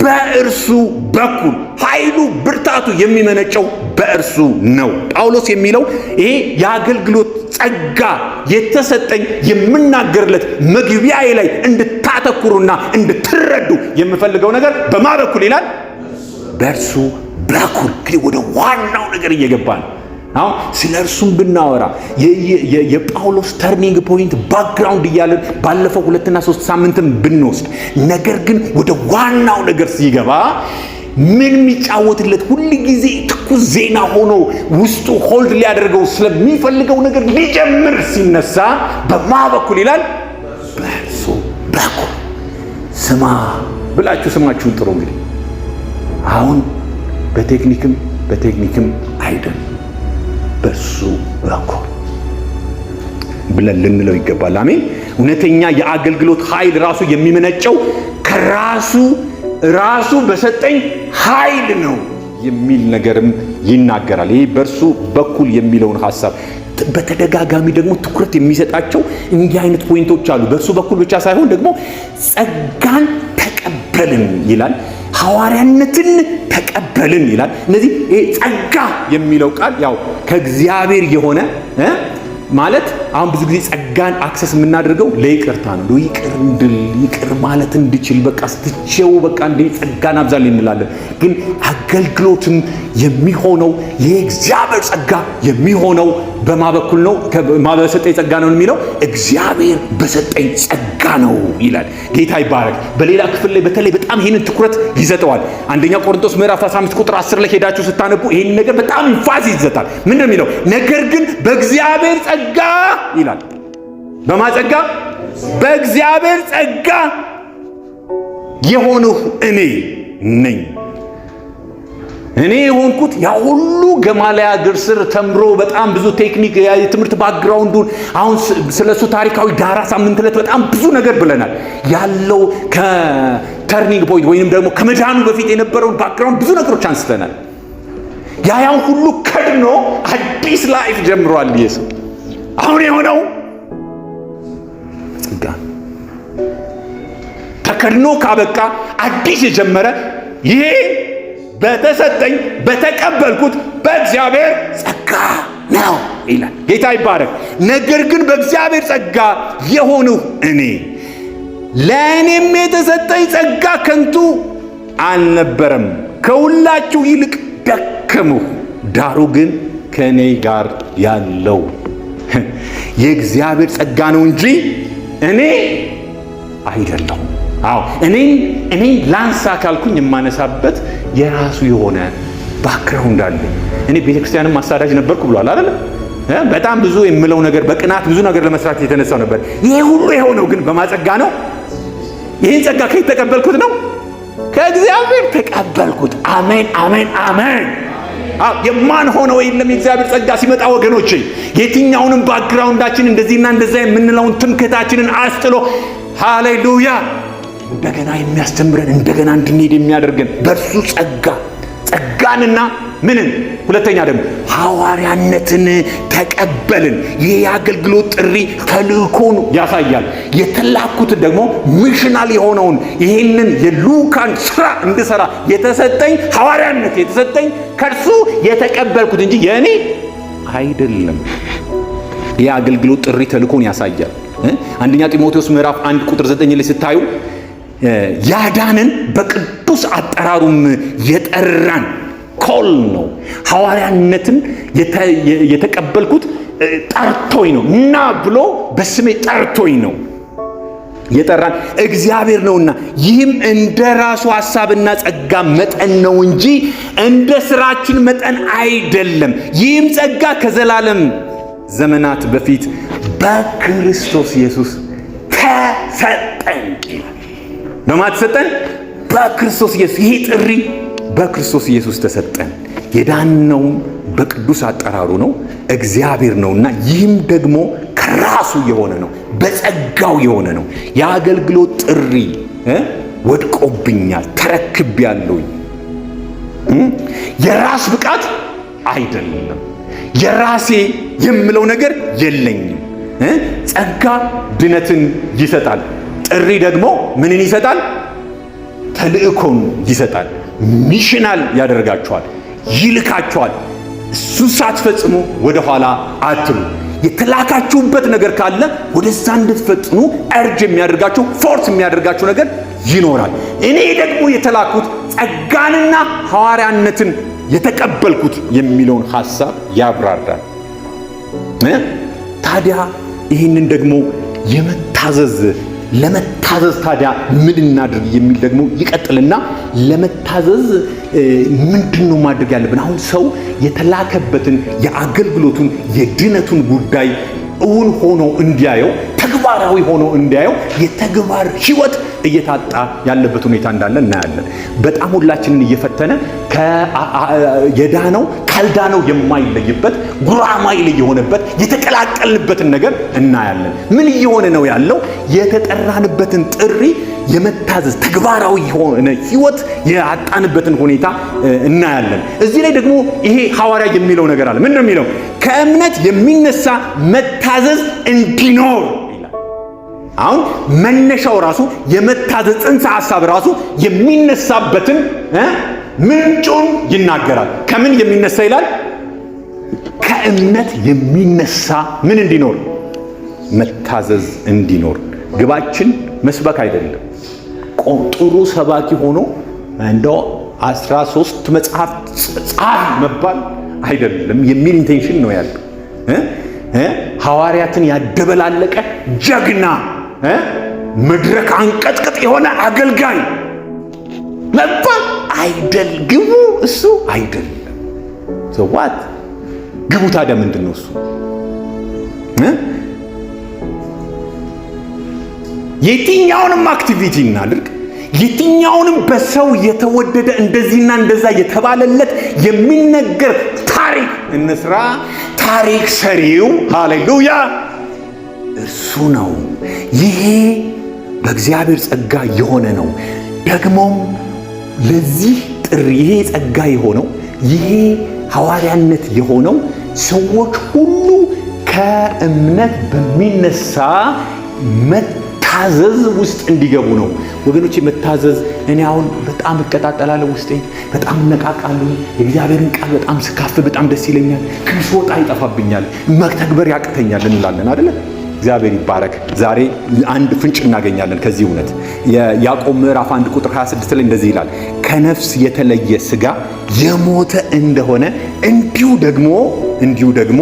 A: በእርሱ በኩል ኃይሉ ብርታቱ የሚመነጨው በእርሱ ነው። ጳውሎስ የሚለው ይሄ የአገልግሎት ጸጋ የተሰጠኝ የምናገርለት መግቢያዬ ላይ እንድታተኩሩና እንድትረዱ የምፈልገው ነገር በማ በኩል ይላል? በእርሱ በኩል። እንግዲህ ወደ ዋናው ነገር እየገባ ነው። አሁን ስለ እርሱም ብናወራ የጳውሎስ ተርኒንግ ፖይንት ባክግራውንድ እያለን ባለፈው 2 እና 3 ሳምንትን ብንወስድ፣ ነገር ግን ወደ ዋናው ነገር ሲገባ ምን የሚጫወትለት ሁል ጊዜ ትኩስ ዜና ሆኖ ውስጡ ሆልድ ሊያደርገው ስለሚፈልገው ነገር ሊጀምር ሲነሳ በማ በኩል ይላል? በእርሱ በኩል። ስማ ብላችሁ ስማችሁን ጥሩ። እንግዲህ አሁን በቴክኒክም አይደለም በእርሱ በኩል ብለን ልንለው ይገባል። አሜን። እውነተኛ የአገልግሎት ኃይል ራሱ የሚመነጨው ራሱ በሰጠኝ ኃይል ነው የሚል ነገርም ይናገራል። ይሄ በእርሱ በኩል የሚለውን ሐሳብ በተደጋጋሚ ደግሞ ትኩረት የሚሰጣቸው እንዲህ አይነት ፖይንቶች አሉ። በእርሱ በኩል ብቻ ሳይሆን ደግሞ ጸጋን ተቀበልን ይላል፣ ሐዋርያነትን ተቀበልን ይላል። እነዚህ ጸጋ የሚለው ቃል ያው ከእግዚአብሔር የሆነ ማለት አሁን ብዙ ጊዜ ጸጋን አክሰስ የምናደርገው ለይቅርታ ነው። ይቅር ማለት እንድችል በቃ ስትቼው በቃ እንደ ጸጋን አብዛል እንላለን። ግን አገልግሎትም የሚሆነው የእግዚአብሔር ጸጋ የሚሆነው በማ በኩል ነው? በሰጠኝ ጸጋ ነው የሚለው እግዚአብሔር በሰጠኝ ጸጋ ነው ይላል። ጌታ ይባረክ። በሌላ ክፍል ላይ በተለይ በጣም ይህንን ትኩረት ይሰጠዋል። አንደኛ ቆሮንቶስ ምዕራፍ 15 ቁጥር 10 ላይ ሄዳችሁ ስታነቡ ይህን ነገር በጣም ኢንፋሲስ ይሰጣል። ምንድን ነው የሚለው? ነገር ግን በእግዚአብሔር ጸጋ ይላል። በማ ጸጋ? በእግዚአብሔር ጸጋ የሆንሁ እኔ ነኝ። እኔ የሆንኩት ያ ሁሉ ገማልያ እግር ስር ተምሮ በጣም ብዙ ቴክኒክ የትምህርት ባክግራውንዱን አሁን ስለሱ ታሪካዊ ዳራ ሳምንት ዕለት በጣም ብዙ ነገር ብለናል። ያለው ከተርኒንግ ፖይንት ወይንም ደግሞ ከመዳኑ በፊት የነበረውን ባክግራውንድ ብዙ ነገሮች አንስተናል። ያን ሁሉ ከድኖ አዲስ ላይፍ ጀምሯል ኢየሱስ። አሁን የሆነው ጸጋ ተከድኖ ካበቃ አዲስ የጀመረ ይሄ በተሰጠኝ በተቀበልኩት በእግዚአብሔር ጸጋ ነው ይላል። ጌታ ይባረክ። ነገር ግን በእግዚአብሔር ጸጋ የሆንሁ እኔ ለእኔም የተሰጠኝ ጸጋ ከንቱ አልነበረም፣ ከሁላችሁ ይልቅ ደከምሁ። ዳሩ ግን ከእኔ ጋር ያለው የእግዚአብሔር ጸጋ ነው እንጂ እኔ አይደለሁም። አዎ እኔን ላንሳ ካልኩኝ የማነሳበት የራሱ የሆነ ባክግራውንድ አለ። እኔ ቤተክርስቲያንም አሳዳጅ ነበርኩ ብሏል አይደል? በጣም ብዙ የምለው ነገር በቅናት ብዙ ነገር ለመስራት የተነሳው ነበር። ይሄ ሁሉ የሆነው ግን በማጸጋ ነው። ይህን ጸጋ ከየት ተቀበልኩት ነው? ከእግዚአብሔር ተቀበልኩት። አሜን አሜን አሜን። የማን ሆነው የለም። የእግዚአብሔር ጸጋ ሲመጣ ወገኖቼ የትኛውንም ባክግራውንዳችን እንደዚህና እንደዛ የምንለውን ትምክህታችንን አስጥሎ ሃሌሉያ እንደገና የሚያስተምረን እንደገና እንድንሄድ የሚያደርገን በእርሱ ጸጋንና ምንን ሁለተኛ ደግሞ ሐዋርያነትን ተቀበልን። ይህ የአገልግሎት ጥሪ ተልእኮን ያሳያል። የተላኩትን ደግሞ ሚሽናል የሆነውን ይህንን የሉካን ስራ እንድሰራ የተሰጠኝ ሐዋርያነት የተሰጠኝ ከእርሱ የተቀበልኩት እንጂ የእኔ አይደለም። ይህ አገልግሎት ጥሪ ተልእኮን ያሳያል። አንደኛ ጢሞቴዎስ ምዕራፍ 1 ቁጥር 9 ላይ ስታዩ ያዳንን በቅዱስ አጠራሩም የጠራን ኮል ነው። ሐዋርያነትን የተቀበልኩት ጠርቶኝ ነው እና ብሎ በስሜ ጠርቶኝ ነው የጠራን እግዚአብሔር ነውና፣ ይህም እንደ ራሱ ሐሳብና ጸጋ መጠን ነው እንጂ እንደ ስራችን መጠን አይደለም። ይህም ጸጋ ከዘላለም ዘመናት በፊት በክርስቶስ ኢየሱስ ተሰጠን። በማን ተሰጠን? በክርስቶስ ኢየሱስ። ይህ ጥሪ በክርስቶስ ኢየሱስ ተሰጠን። የዳነውም በቅዱስ አጠራሩ ነው፣ እግዚአብሔር ነውና ይህም ደግሞ ከራሱ የሆነ ነው፣ በጸጋው የሆነ ነው። የአገልግሎት ጥሪ ወድቆብኛል፣ ተረክቤያለሁ። የራስ ብቃት አይደለም፣ የራሴ የምለው ነገር የለኝም። ጸጋ ድነትን ይሰጣል። ጥሪ ደግሞ ምንን ይሰጣል? ተልእኮን ይሰጣል። ሚሽናል ያደርጋቸዋል፣ ይልካቸዋል። እሱን ሳትፈጽሙ ወደ ኋላ አትሉ። የተላካችሁበት ነገር ካለ ወደዛ እንድትፈጽሙ እርጅ የሚያደርጋችሁ ፎርስ የሚያደርጋችሁ ነገር ይኖራል። እኔ ደግሞ የተላኩት ጸጋንና ሐዋርያነትን የተቀበልኩት የሚለውን ሐሳብ ያብራራል። ታዲያ ይህንን ደግሞ ለመታዘዝ ታዲያ ምን እናድርግ የሚል ደግሞ ይቀጥልና ለመታዘዝ ምንድነው ማድረግ ያለብን? አሁን ሰው የተላከበትን የአገልግሎቱን የድነቱን ጉዳይ እውን ሆኖ እንዲያየው፣ ተግባራዊ ሆኖ እንዲያየው የተግባር ሕይወት እየታጣ ያለበት ሁኔታ እንዳለ እናያለን። በጣም ሁላችንን እየፈተነ የዳነው ካልዳነው የማይለይበት ጉራማይሌ የሆነበት የተቀላቀልንበትን ነገር እናያለን። ምን እየሆነ ነው ያለው? የተጠራንበትን ጥሪ የመታዘዝ ተግባራዊ የሆነ ሕይወት ያጣንበትን ሁኔታ እናያለን። እዚህ ላይ ደግሞ ይሄ ሐዋርያ የሚለው ነገር አለ። ምን ነው የሚለው? ከእምነት የሚነሳ መታዘዝ እንዲኖር ይላል። አሁን መነሻው ራሱ የመታዘዝ ጽንሰ ሐሳብ ራሱ የሚነሳበትን ምንጩን ይናገራል። ከምን የሚነሳ ይላል? ከእምነት የሚነሳ ምን እንዲኖር? መታዘዝ እንዲኖር። ግባችን መስበክ አይደለም። ጥሩ ሰባኪ ሆኖ እንደው 13 መጽሐፍ ጻፍ መባል አይደለም የሚል ኢንቴንሽን ነው ያለው። ሐዋርያትን ያደበላለቀ ጀግና መድረክ አንቀጥቅጥ የሆነ አገልጋይ መባል አይደል ግቡ። እሱ አይደለም። ሰዋት ግቡ ታዲያ ምንድን ነው እሱ? የትኛውንም አክቲቪቲ እናድርግ፣ የትኛውንም በሰው የተወደደ እንደዚህና እንደዛ የተባለለት የሚነገር ታሪክ እንስራ፣ ታሪክ ሰሪው ሃሌሉያ እርሱ ነው። ይሄ በእግዚአብሔር ጸጋ የሆነ ነው። ደግሞም ለዚህ ጥሪ ይሄ ጸጋ የሆነው ይሄ ሐዋርያነት የሆነው ሰዎች ሁሉ ከእምነት በሚነሳ መታዘዝ ውስጥ እንዲገቡ ነው። ወገኖች መታዘዝ፣ እኔ አሁን በጣም እቀጣጠላለሁ፣ ውስጤ በጣም እነቃቃለሁ፣ የእግዚአብሔርን ቃል በጣም ስካፍ በጣም ደስ ይለኛል፣ ስወጣ ይጠፋብኛል፣ መተግበር ያቅተኛል እንላለን አይደለ? እግዚአብሔር ይባረክ። ዛሬ አንድ ፍንጭ እናገኛለን ከዚህ እውነት። የያዕቆብ ምዕራፍ 1 ቁጥር 26 ላይ እንደዚህ ይላል፣ ከነፍስ የተለየ ሥጋ የሞተ እንደሆነ እንዲሁ ደግሞ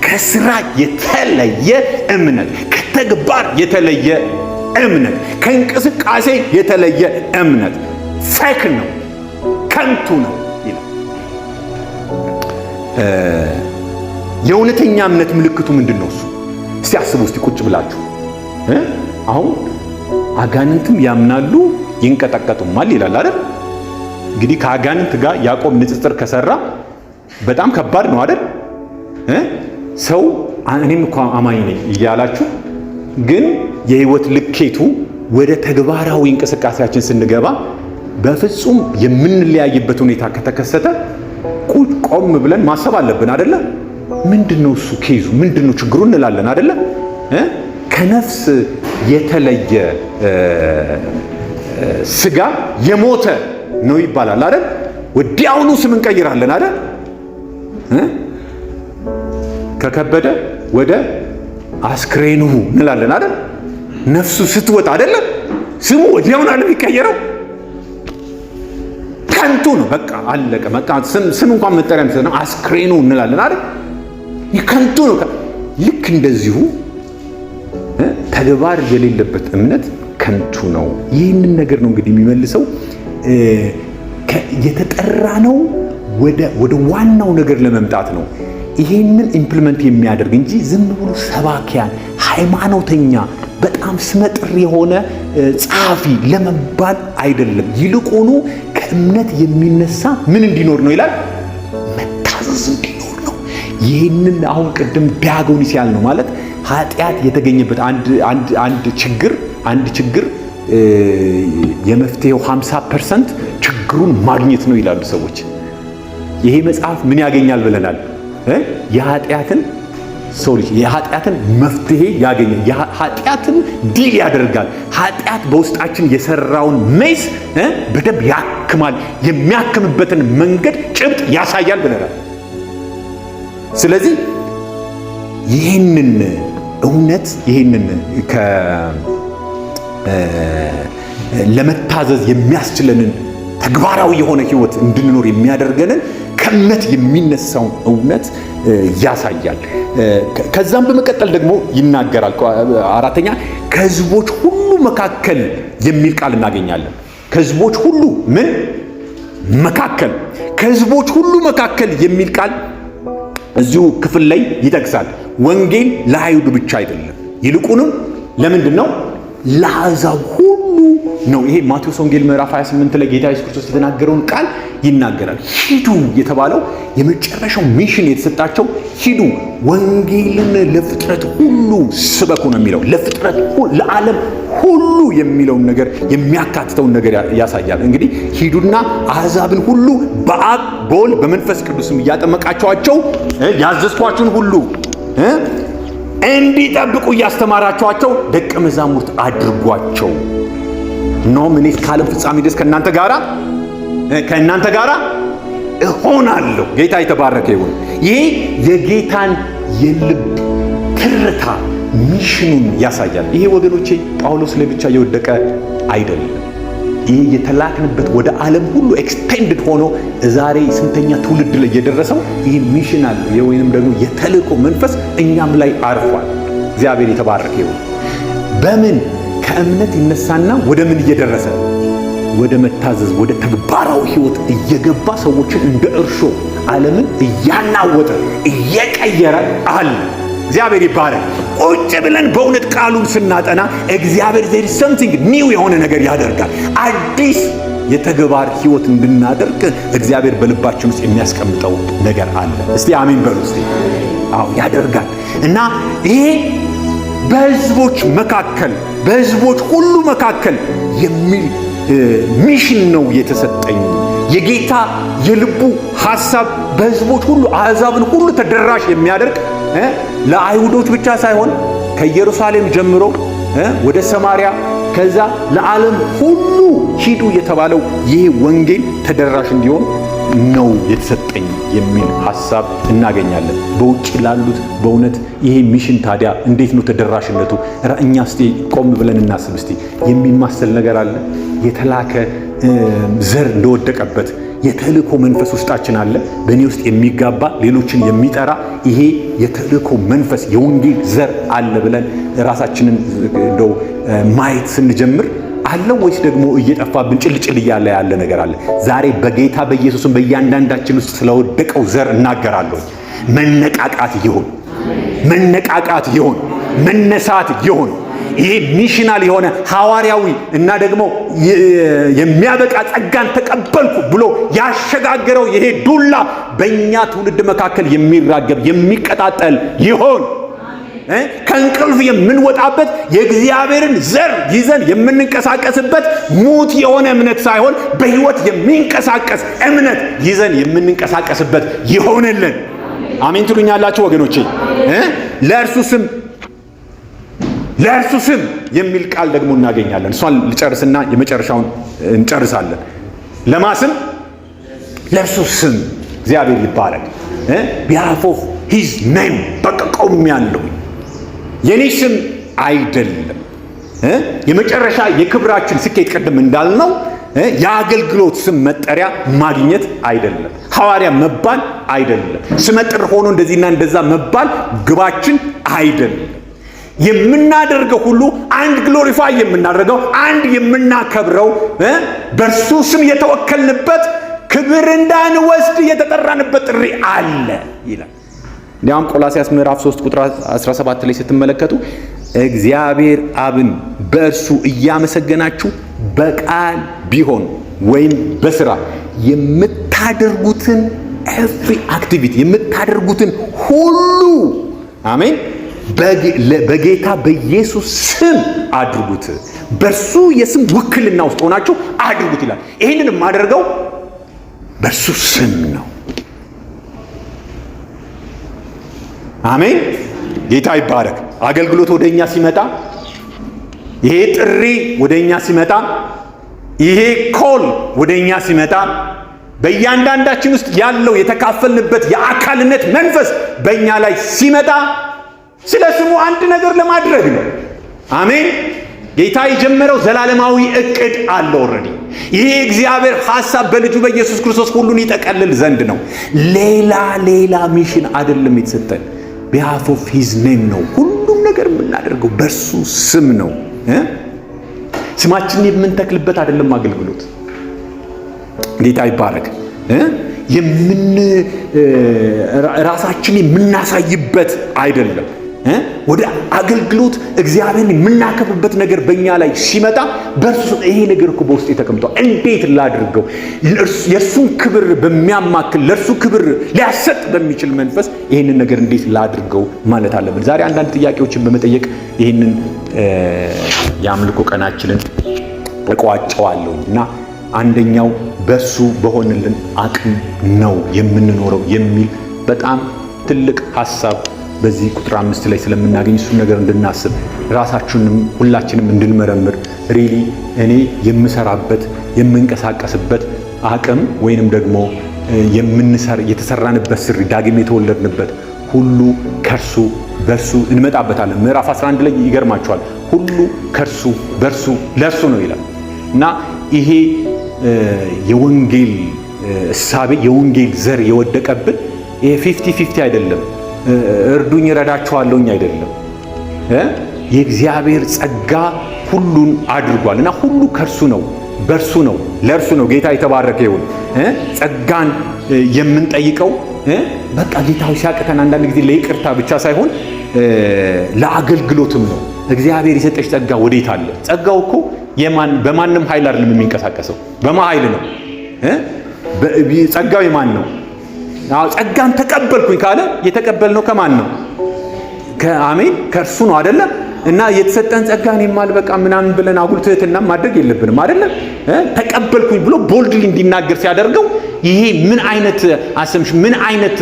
A: ከሥራ የተለየ እምነት፣ ከተግባር የተለየ እምነት፣ ከእንቅስቃሴ የተለየ እምነት ፌክ ነው፣ ከንቱ ነው ይላል። የእውነተኛ እምነት ምልክቱ ምንድን ነው? እሱ እስቲ አስቡ፣ እስቲ ቁጭ ብላችሁ። አሁን አጋንንትም ያምናሉ ይንቀጠቀጡማል ይላል አይደል? እንግዲህ ከአጋንንት ጋር ያዕቆብ ንጽጽር ከሰራ በጣም ከባድ ነው አይደል? ሰው እኔም እኮ አማኝ ነኝ እያላችሁ ግን የህይወት ልኬቱ ወደ ተግባራዊ እንቅስቃሴያችን ስንገባ በፍጹም የምንለያይበት ሁኔታ ከተከሰተ ቆም ብለን ማሰብ አለብን አይደለ? ምንድነው እሱ ኬዙ? ምንድነው ችግሩ እንላለን አይደለ? ከነፍስ የተለየ ስጋ የሞተ ነው ይባላል አይደል? ወዲያውኑ ስም እንቀይራለን አይደል? ከከበደ ወደ አስክሬኑ እንላለን አይደል? ነፍሱ ስትወጣ አይደለ? ስሙ ወዲያውኑ አይደል የሚቀየረው? ከንቱ ነው፣ በቃ አለቀ። በቃ ስም እንኳን መጠሪያ ነው፣ አስክሬኑ እንላለን አይደል? ከንቱ ነው። ልክ እንደዚሁ ተግባር የሌለበት እምነት ከንቱ ነው። ይህንን ነገር ነው እንግዲህ የሚመልሰው። የተጠራ ነው ወደ ዋናው ነገር ለመምጣት ነው። ይሄንን ኢምፕሊመንት የሚያደርግ እንጂ ዝም ብሎ ሰባኪያን፣ ሃይማኖተኛ፣ በጣም ስመጥር የሆነ ጸሐፊ ለመባል አይደለም። ይልቁኑ ከእምነት የሚነሳ ምን እንዲኖር ነው ይላል? መታዘዝ እንዲኖር። ይህንን አሁን ቅድም ዲያጎኒስ ያልነው ማለት ኃጢአት የተገኘበት አንድ ችግር የመፍትሄው 50% ችግሩን ማግኘት ነው ይላሉ ሰዎች። ይሄ መጽሐፍ ምን ያገኛል ብለናል? የኃጢአትን መፍትሄ ያገኛል። የኃጢአትን ዲል ያደርጋል። ኃጢአት በውስጣችን የሰራውን ሜስ በደንብ ያክማል። የሚያክምበትን መንገድ ጭብጥ ያሳያል ብለናል። ስለዚህ ይህንን እውነት ለመታዘዝ የሚያስችለንን ተግባራዊ የሆነ ህይወት እንድንኖር የሚያደርገንን ከእምነት የሚነሳውን እውነት ያሳያል። ከዛም በመቀጠል ደግሞ ይናገራል። አራተኛ ከህዝቦች ሁሉ መካከል የሚል ቃል እናገኛለን። ከህዝቦች ሁሉ መካከል ከህዝቦች ሁሉ መካከል የሚል ቃል እዚሁ ክፍል ላይ ይጠቅሳል። ወንጌል ለአይሁድ ብቻ አይደለም፣ ይልቁንም ለምንድን ነው? ለአሕዛብ ሁሉ ነው። ይሄ ማቴዎስ ወንጌል ምዕራፍ 28 ላይ ጌታ ኢየሱስ ክርስቶስ የተናገረውን ቃል ይናገራል። ሂዱ የተባለው የመጨረሻው ሚሽን የተሰጣቸው ሂዱ፣ ወንጌልን ለፍጥረት ሁሉ ስበኩ ነው የሚለው። ለፍጥረት ለዓለም ሁሉ የሚለውን ነገር የሚያካትተውን ነገር ያሳያል። እንግዲህ ሂዱና አሕዛብን ሁሉ በአብ በወልድ በመንፈስ ቅዱስም እያጠመቃቸዋቸው ያዘዝኳችሁን ሁሉ እንዲጠብቁ እያስተማራቸዋቸው ደቀ መዛሙርት አድርጓቸው። እነሆም እኔ እስከ ዓለም ፍጻሜ ድረስ ከእናንተ ጋር እሆናለሁ። ጌታ የተባረከ ይሁን። ይሄ የጌታን የልብ ትርታ ሚሽኑን ያሳያል። ይሄ ወገኖቼ ጳውሎስ ላይ ብቻ የወደቀ አይደለም። ይሄ የተላክንበት ወደ ዓለም ሁሉ ኤክስቴንድድ ሆኖ ዛሬ ስንተኛ ትውልድ ላይ የደረሰው ይሄ ሚሽን አለ ወይንም ደግሞ የተልእኮ መንፈስ እኛም ላይ አርፏል። እግዚአብሔር የተባረከ ይሁን። በምን ከእምነት ይነሳና ወደ ምን እየደረሰ ወደ መታዘዝ ወደ ተግባራዊ ህይወት እየገባ ሰዎችን እንደ እርሾ ዓለምን እያናወጠ እየቀየረ አለ። እግዚአብሔር ይባረክ። ቁጭ ብለን በእውነት ቃሉን ስናጠና እግዚአብሔር there is something new የሆነ ነገር ያደርጋል። አዲስ የተግባር ህይወት እንድናደርግ እግዚአብሔር በልባችን ውስጥ የሚያስቀምጠው ነገር አለ። እስቲ አሜን በሉ እስቲ። አዎ ያደርጋል። እና ይሄ በህዝቦች ሁሉ መካከል የሚል ሚሽን ነው የተሰጠኝ። የጌታ የልቡ ሐሳብ በህዝቦች ሁሉ አሕዛብን ሁሉ ተደራሽ የሚያደርግ ለአይሁዶች ብቻ ሳይሆን ከኢየሩሳሌም ጀምሮ ወደ ሰማርያ ከዛ ለዓለም ሁሉ ሂዱ የተባለው ይህ ወንጌል ተደራሽ እንዲሆን ነው የተሰጠኝ የሚል ሐሳብ እናገኛለን። በውጭ ላሉት በእውነት ይሄ ሚሽን ታዲያ እንዴት ነው ተደራሽነቱ? እኛ እስቲ ቆም ብለን እናስብ። እስቲ የሚማሰል ነገር አለ። የተላከ ዘር እንደወደቀበት የተልእኮ መንፈስ ውስጣችን አለ። በእኔ ውስጥ የሚጋባ ሌሎችን የሚጠራ ይሄ የተልእኮ መንፈስ የወንጌል ዘር አለ ብለን ራሳችንን እንደው ማየት ስንጀምር አለው ወይስ ደግሞ እየጠፋብን ጭልጭል እያለ ያለ ነገር አለ? ዛሬ በጌታ በኢየሱስም በእያንዳንዳችን ውስጥ ስለወደቀው ዘር እናገራለሁ። መነቃቃት ይሁን፣ መነሳት ይሁን። ይሄ ሚሽናል የሆነ ሐዋርያዊ እና ደግሞ የሚያበቃ ጸጋን ተቀበልኩ ብሎ ያሸጋገረው ይሄ ዱላ በእኛ ትውልድ መካከል የሚራገብ የሚቀጣጠል ይሆን። ከእንቅልፍ የምንወጣበት የእግዚአብሔርን ዘር ይዘን የምንንቀሳቀስበት ሙት የሆነ እምነት ሳይሆን በሕይወት የሚንቀሳቀስ እምነት ይዘን የምንንቀሳቀስበት ይሆንልን። አሜን ትሉኛላችሁ ወገኖቼ? ለእርሱ ስም የሚል ቃል ደግሞ እናገኛለን። እሷን ልጨርስና የመጨረሻውን እንጨርሳለን። ለማስም ለእርሱ ስም እግዚአብሔር ይባረክ። ቢሃፍ ኦፍ ሂዝ ኔም በቃ ቆሜያለሁ። የኔ ስም አይደለም የመጨረሻ የክብራችን ስኬት ቅድም እንዳልነው የአገልግሎት ስም መጠሪያ ማግኘት አይደለም። ሐዋርያ መባል አይደለም። ስመጥር ሆኖ እንደዚህና እንደዛ መባል ግባችን አይደለም። የምናደርገው ሁሉ አንድ ግሎሪፋይ የምናደርገው አንድ የምናከብረው በእርሱ ስም የተወከልንበት ክብር እንዳንወስድ የተጠራንበት ጥሪ አለ ይላል። እንዲያውም ቆላስይስ ምዕራፍ 3 ቁጥር 17 ላይ ስትመለከቱ እግዚአብሔር አብን በእርሱ እያመሰገናችሁ በቃል ቢሆን ወይም በስራ የምታደርጉትን ኤቭሪ አክቲቪቲ የምታደርጉትን ሁሉ አሜን በጌታ በኢየሱስ ስም አድርጉት። በእርሱ የስም ውክልና ውስጥ ሆናችሁ አድርጉት ይላል። ይህንን የማደርገው በእርሱ ስም ነው። አሜን። ጌታ ይባረክ። አገልግሎት ወደኛ ሲመጣ፣ ይሄ ጥሪ ወደኛ ሲመጣ፣ ይሄ ኮል ወደኛ ሲመጣ፣ በእያንዳንዳችን ውስጥ ያለው የተካፈልንበት የአካልነት መንፈስ በእኛ ላይ ሲመጣ ስለ ስሙ አንድ ነገር ለማድረግ ነው። አሜን። ጌታ የጀመረው ዘላለማዊ እቅድ አለ ኦልሬዲ። ይሄ እግዚአብሔር ሐሳብ በልጁ በኢየሱስ ክርስቶስ ሁሉን ይጠቀልል ዘንድ ነው። ሌላ ሚሽን አይደለም የተሰጠን። behalf of his name ነው ሁሉም ነገር የምናደርገው በእርሱ ስም ነው። ስማችንን የምንተክልበት አይደለም አገልግሎት። ጌታ ይባረክ። ራሳችን የምናሳይበት አይደለም። ወደ አገልግሎት እግዚአብሔርን የምናከብበት ነገር በእኛ ላይ ሲመጣ በእርሱ ይሄ ነገር እኮ በውስጤ ተቀምጧል፣ እንዴት ላድርገው? የእሱን ክብር በሚያማክል ለእርሱ ክብር ሊያሰጥ በሚችል መንፈስ ይህንን ነገር እንዴት ላድርገው ማለት አለብን። ዛሬ አንዳንድ ጥያቄዎችን በመጠየቅ ይህንን የአምልኮ ቀናችንን እቋጨዋለሁ እና አንደኛው በሱ በሆነልን አቅም ነው የምንኖረው የሚል በጣም ትልቅ ሐሳብ በዚህ ቁጥር 5 ላይ ስለምናገኝ እሱ ነገር እንድናስብ ራሳችንንም ሁላችንም እንድንመረምር ሪሊ እኔ የምሰራበት የምንቀሳቀስበት አቅም ወይንም ደግሞ የተሰራንበት ስሪ ዳግም የተወለድንበት ሁሉ ከርሱ በርሱ እንመጣበታለን። ምዕራፍ 11 ላይ ይገርማቸዋል። ሁሉ ከርሱ በርሱ ለርሱ ነው ይላል እና ይሄ የወንጌል እሳቤ የወንጌል ዘር የወደቀብን ይሄ 50-50 አይደለም። እርዱኝ እረዳችኋለሁኝ አይደለም። የእግዚአብሔር ጸጋ ሁሉን አድርጓል እና ሁሉ ከርሱ ነው በርሱ ነው ለርሱ ነው። ጌታ የተባረከ ይሁን። ጸጋን የምንጠይቀው በቃ ጌታው ሲያቅተን አንዳንድ ጊዜ ለይቅርታ ብቻ ሳይሆን ለአገልግሎትም ነው። እግዚአብሔር የሰጠሽ ጸጋ ወዴት አለ? ጸጋው እኮ በማንም ኃይል አይደለም የሚንቀሳቀሰው። በማን ኃይል ነው? ጸጋው የማን ነው? ጸጋን ተቀበልኩኝ ካለ የተቀበልነው ከማን ነው? ከአሜን ከእርሱ ነው አይደለም። እና የተሰጠን ጸጋን የማልበቃ ምናምን ብለን አጉል ትህትና ማድረግ የለብንም አይደለም። ተቀበልኩኝ ብሎ ቦልድሊ እንዲናገር ሲያደርገው ይሄ ምን አይነት አሰምሽ ምን አይነት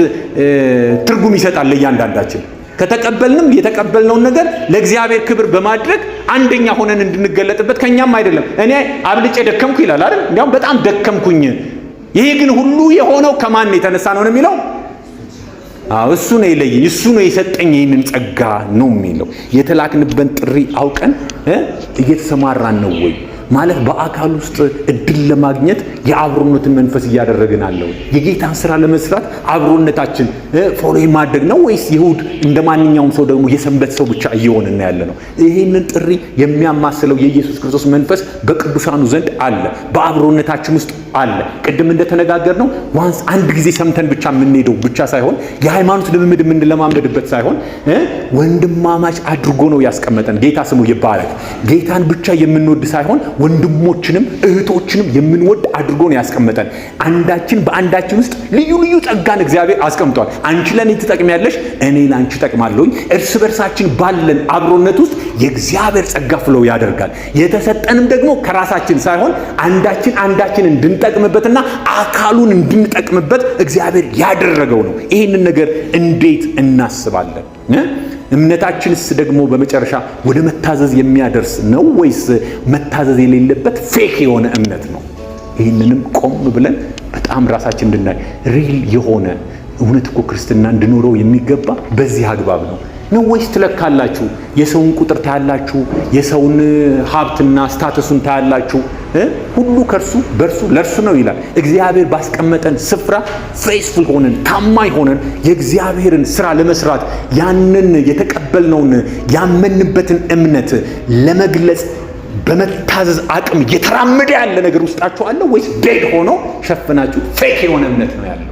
A: ትርጉም ይሰጣል ለእያንዳንዳችን? ከተቀበልንም የተቀበልነውን ነገር ለእግዚአብሔር ክብር በማድረግ አንደኛ ሆነን እንድንገለጥበት ከኛም አይደለም። እኔ አብልጬ ደከምኩ ይላል አይደል? እንዲያውም በጣም ደከምኩኝ። ይሄ ግን ሁሉ የሆነው ከማን የተነሳ ነው የሚለው? እሱ ነው የለየኝ፣ እሱ ነው የሰጠኝ ይህንን ጸጋ ነው የሚለው። የተላክንበትን ጥሪ አውቀን እየተሰማራን ነው ወይ ማለት በአካል ውስጥ እድል ለማግኘት የአብሮነትን መንፈስ እያደረግን አለው። የጌታን ስራ ለመስራት አብሮነታችን ፎሎ ማድረግ ነው ወይስ ይሁድ እንደማንኛውም ሰው ደግሞ የሰንበት ሰው ብቻ እየሆነን ያለ ነው? ይህንን ጥሪ የሚያማስለው የኢየሱስ ክርስቶስ መንፈስ በቅዱሳኑ ዘንድ አለ፣ በአብሮነታችን ውስጥ አለ። ቅድም እንደተነጋገርነው ዋንስ አንድ ጊዜ ሰምተን ብቻ የምንሄደው ብቻ ሳይሆን የሃይማኖት ልምምድ የምንለማመድበት ሳይሆን ወንድማማች አድርጎ ነው ያስቀመጠን። ጌታ ስሙ ይባረክ። ጌታን ብቻ የምንወድ ሳይሆን ወንድሞችንም እህቶችንም የምንወድ አድርጎ ነው ያስቀመጠን። አንዳችን በአንዳችን ውስጥ ልዩ ልዩ ጸጋን እግዚአብሔር አስቀምጧል። አንቺ ለኔ ትጠቅሚያለሽ፣ እኔ ላንቺ እጠቅማለሁኝ። እርስ በርሳችን ባለን አብሮነት ውስጥ የእግዚአብሔር ጸጋ ፍለው ያደርጋል። የተሰጠንም ደግሞ ከራሳችን ሳይሆን አንዳችን እንድንጠቅምበትና አካሉን እንድንጠቅምበት እግዚአብሔር ያደረገው ነው። ይህንን ነገር እንዴት እናስባለን? እምነታችንስ ደግሞ በመጨረሻ ወደ መታዘዝ የሚያደርስ ነው ወይስ መታዘዝ የሌለበት ፌክ የሆነ እምነት ነው? ይህንንም ቆም ብለን በጣም ራሳችን እንድናይ ሪል የሆነ እውነት እኮ ክርስትና እንድኖረው የሚገባ በዚህ አግባብ ነው ወይስ ትለካላችሁ? የሰውን ቁጥር ታያላችሁ፣ የሰውን ሀብትና ስታተሱን ታያላችሁ። ሁሉ ከርሱ በርሱ ለርሱ ነው ይላል። እግዚአብሔር ባስቀመጠን ስፍራ ፌስፉል ሆነን ታማኝ ሆነን የእግዚአብሔርን ስራ ለመስራት ያንን የተቀበልነውን ያመንበትን እምነት ለመግለጽ በመታዘዝ አቅም እየተራመደ ያለ ነገር ውስጣችሁ አለ ወይስ ዴድ ሆኖ ሸፍናችሁ ፌክ የሆነ እምነት ነው ያለው?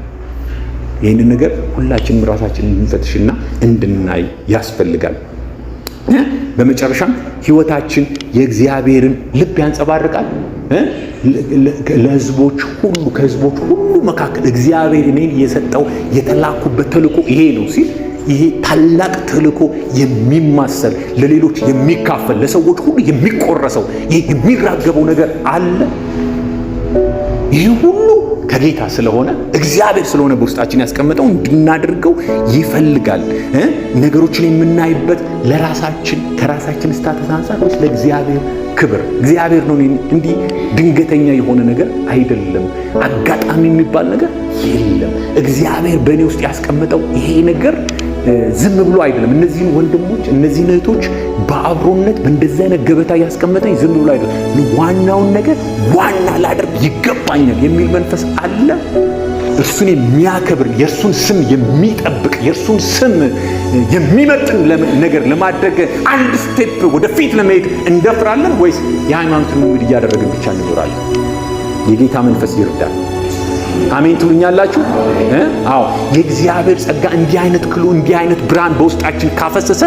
A: ይህንን ነገር ሁላችንም ራሳችንን እንድንፈትሽና እንድናይ ያስፈልጋል። በመጨረሻም ህይወታችን የእግዚአብሔርን ልብ ያንጸባርቃል። ለህዝቦች ሁሉ ከህዝቦች ሁሉ መካከል እግዚአብሔር እኔን የሰጠው የተላኩበት ተልእኮ ይሄ ነው ሲል ይሄ ታላቅ ተልእኮ የሚማሰል ለሌሎች የሚካፈል ለሰዎች ሁሉ የሚቆረሰው ይሄ የሚራገበው ነገር አለ። ይህ ሁሉ ከጌታ ስለሆነ እግዚአብሔር ስለሆነ በውስጣችን ያስቀመጠው እንድናደርገው ይፈልጋል። ነገሮችን የምናይበት ለራሳችን ከራሳችን ስታተስ አንፃር ወይስ ለእግዚአብሔር ክብር? እግዚአብሔር ነው። እንዲህ ድንገተኛ የሆነ ነገር አይደለም። አጋጣሚ የሚባል ነገር የለም። እግዚአብሔር በእኔ ውስጥ ያስቀመጠው ይሄ ነገር ዝም ብሎ አይደለም። እነዚህን ወንድሞች እነዚህን እህቶች በአብሮነት በእንደዚህ አይነት ገበታ ያስቀመጠኝ ዝም ብሎ አይደለም። ዋናውን ነገር ዋና ላደርግ ይገባኛል የሚል መንፈስ አለ። እርሱን የሚያከብር የእርሱን ስም የሚጠብቅ የእርሱን ስም የሚመጥን ነገር ለማድረግ አንድ ስቴፕ ወደፊት ለመሄድ እንደፍራለን ወይስ የሃይማኖትን ልምምድ እያደረግን ብቻ እንኖራለን? የጌታ መንፈስ ይርዳል። አሜን ትሉኛላችሁ? አዎ የእግዚአብሔር ጸጋ እንዲህ አይነት ክሉ እንዲህ አይነት ብርሃን በውስጣችን ካፈሰሰ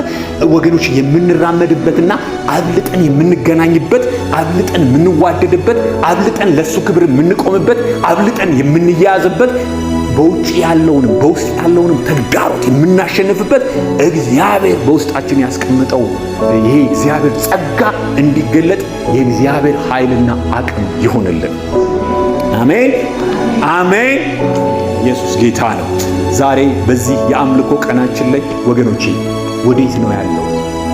A: ወገኖች የምንራመድበትና አብልጠን የምንገናኝበት አብልጠን የምንዋደድበት አብልጠን ለሱ ክብር የምንቆምበት አብልጠን የምንያዝበት በውጭ ያለውንም በውስጥ ያለውንም ተግዳሮት የምናሸንፍበት እግዚአብሔር በውስጣችን ያስቀመጠው ይሄ እግዚአብሔር ጸጋ እንዲገለጥ የእግዚአብሔር ኃይልና አቅም ይሆንልን። አሜን አሜን። ኢየሱስ ጌታ ነው። ዛሬ በዚህ የአምልኮ ቀናችን ላይ ወገኖቼ ወዴት ነው ያለው?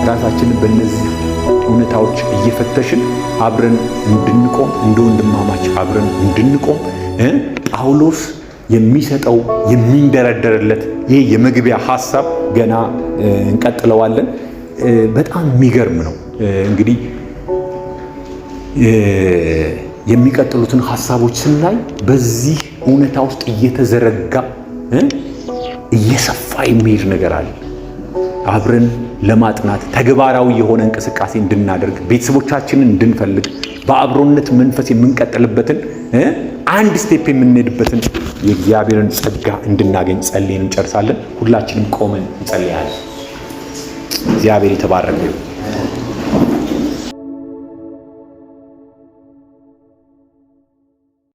A: ራሳችንን በእነዚህ እውነታዎች እየፈተሽን አብረን እንድንቆም እንደ ወንድማማች አብረን እንድንቆም ጳውሎስ የሚሰጠው የሚንደረደርለት ይሄ የመግቢያ ሐሳብ ገና እንቀጥለዋለን። በጣም የሚገርም ነው። እንግዲህ የሚቀጥሉትን ሐሳቦች ስናይ በዚህ እውነታ ውስጥ እየተዘረጋ እየሰፋ የሚሄድ ነገር አለ። አብረን ለማጥናት ተግባራዊ የሆነ እንቅስቃሴ እንድናደርግ ቤተሰቦቻችንን እንድንፈልግ በአብሮነት መንፈስ የምንቀጥልበትን አንድ ስቴፕ የምንሄድበትን የእግዚአብሔርን ጸጋ እንድናገኝ ጸልየን እንጨርሳለን። ሁላችንም ቆመን እንጸልያለን። እግዚአብሔር የተባረከ ይሁን።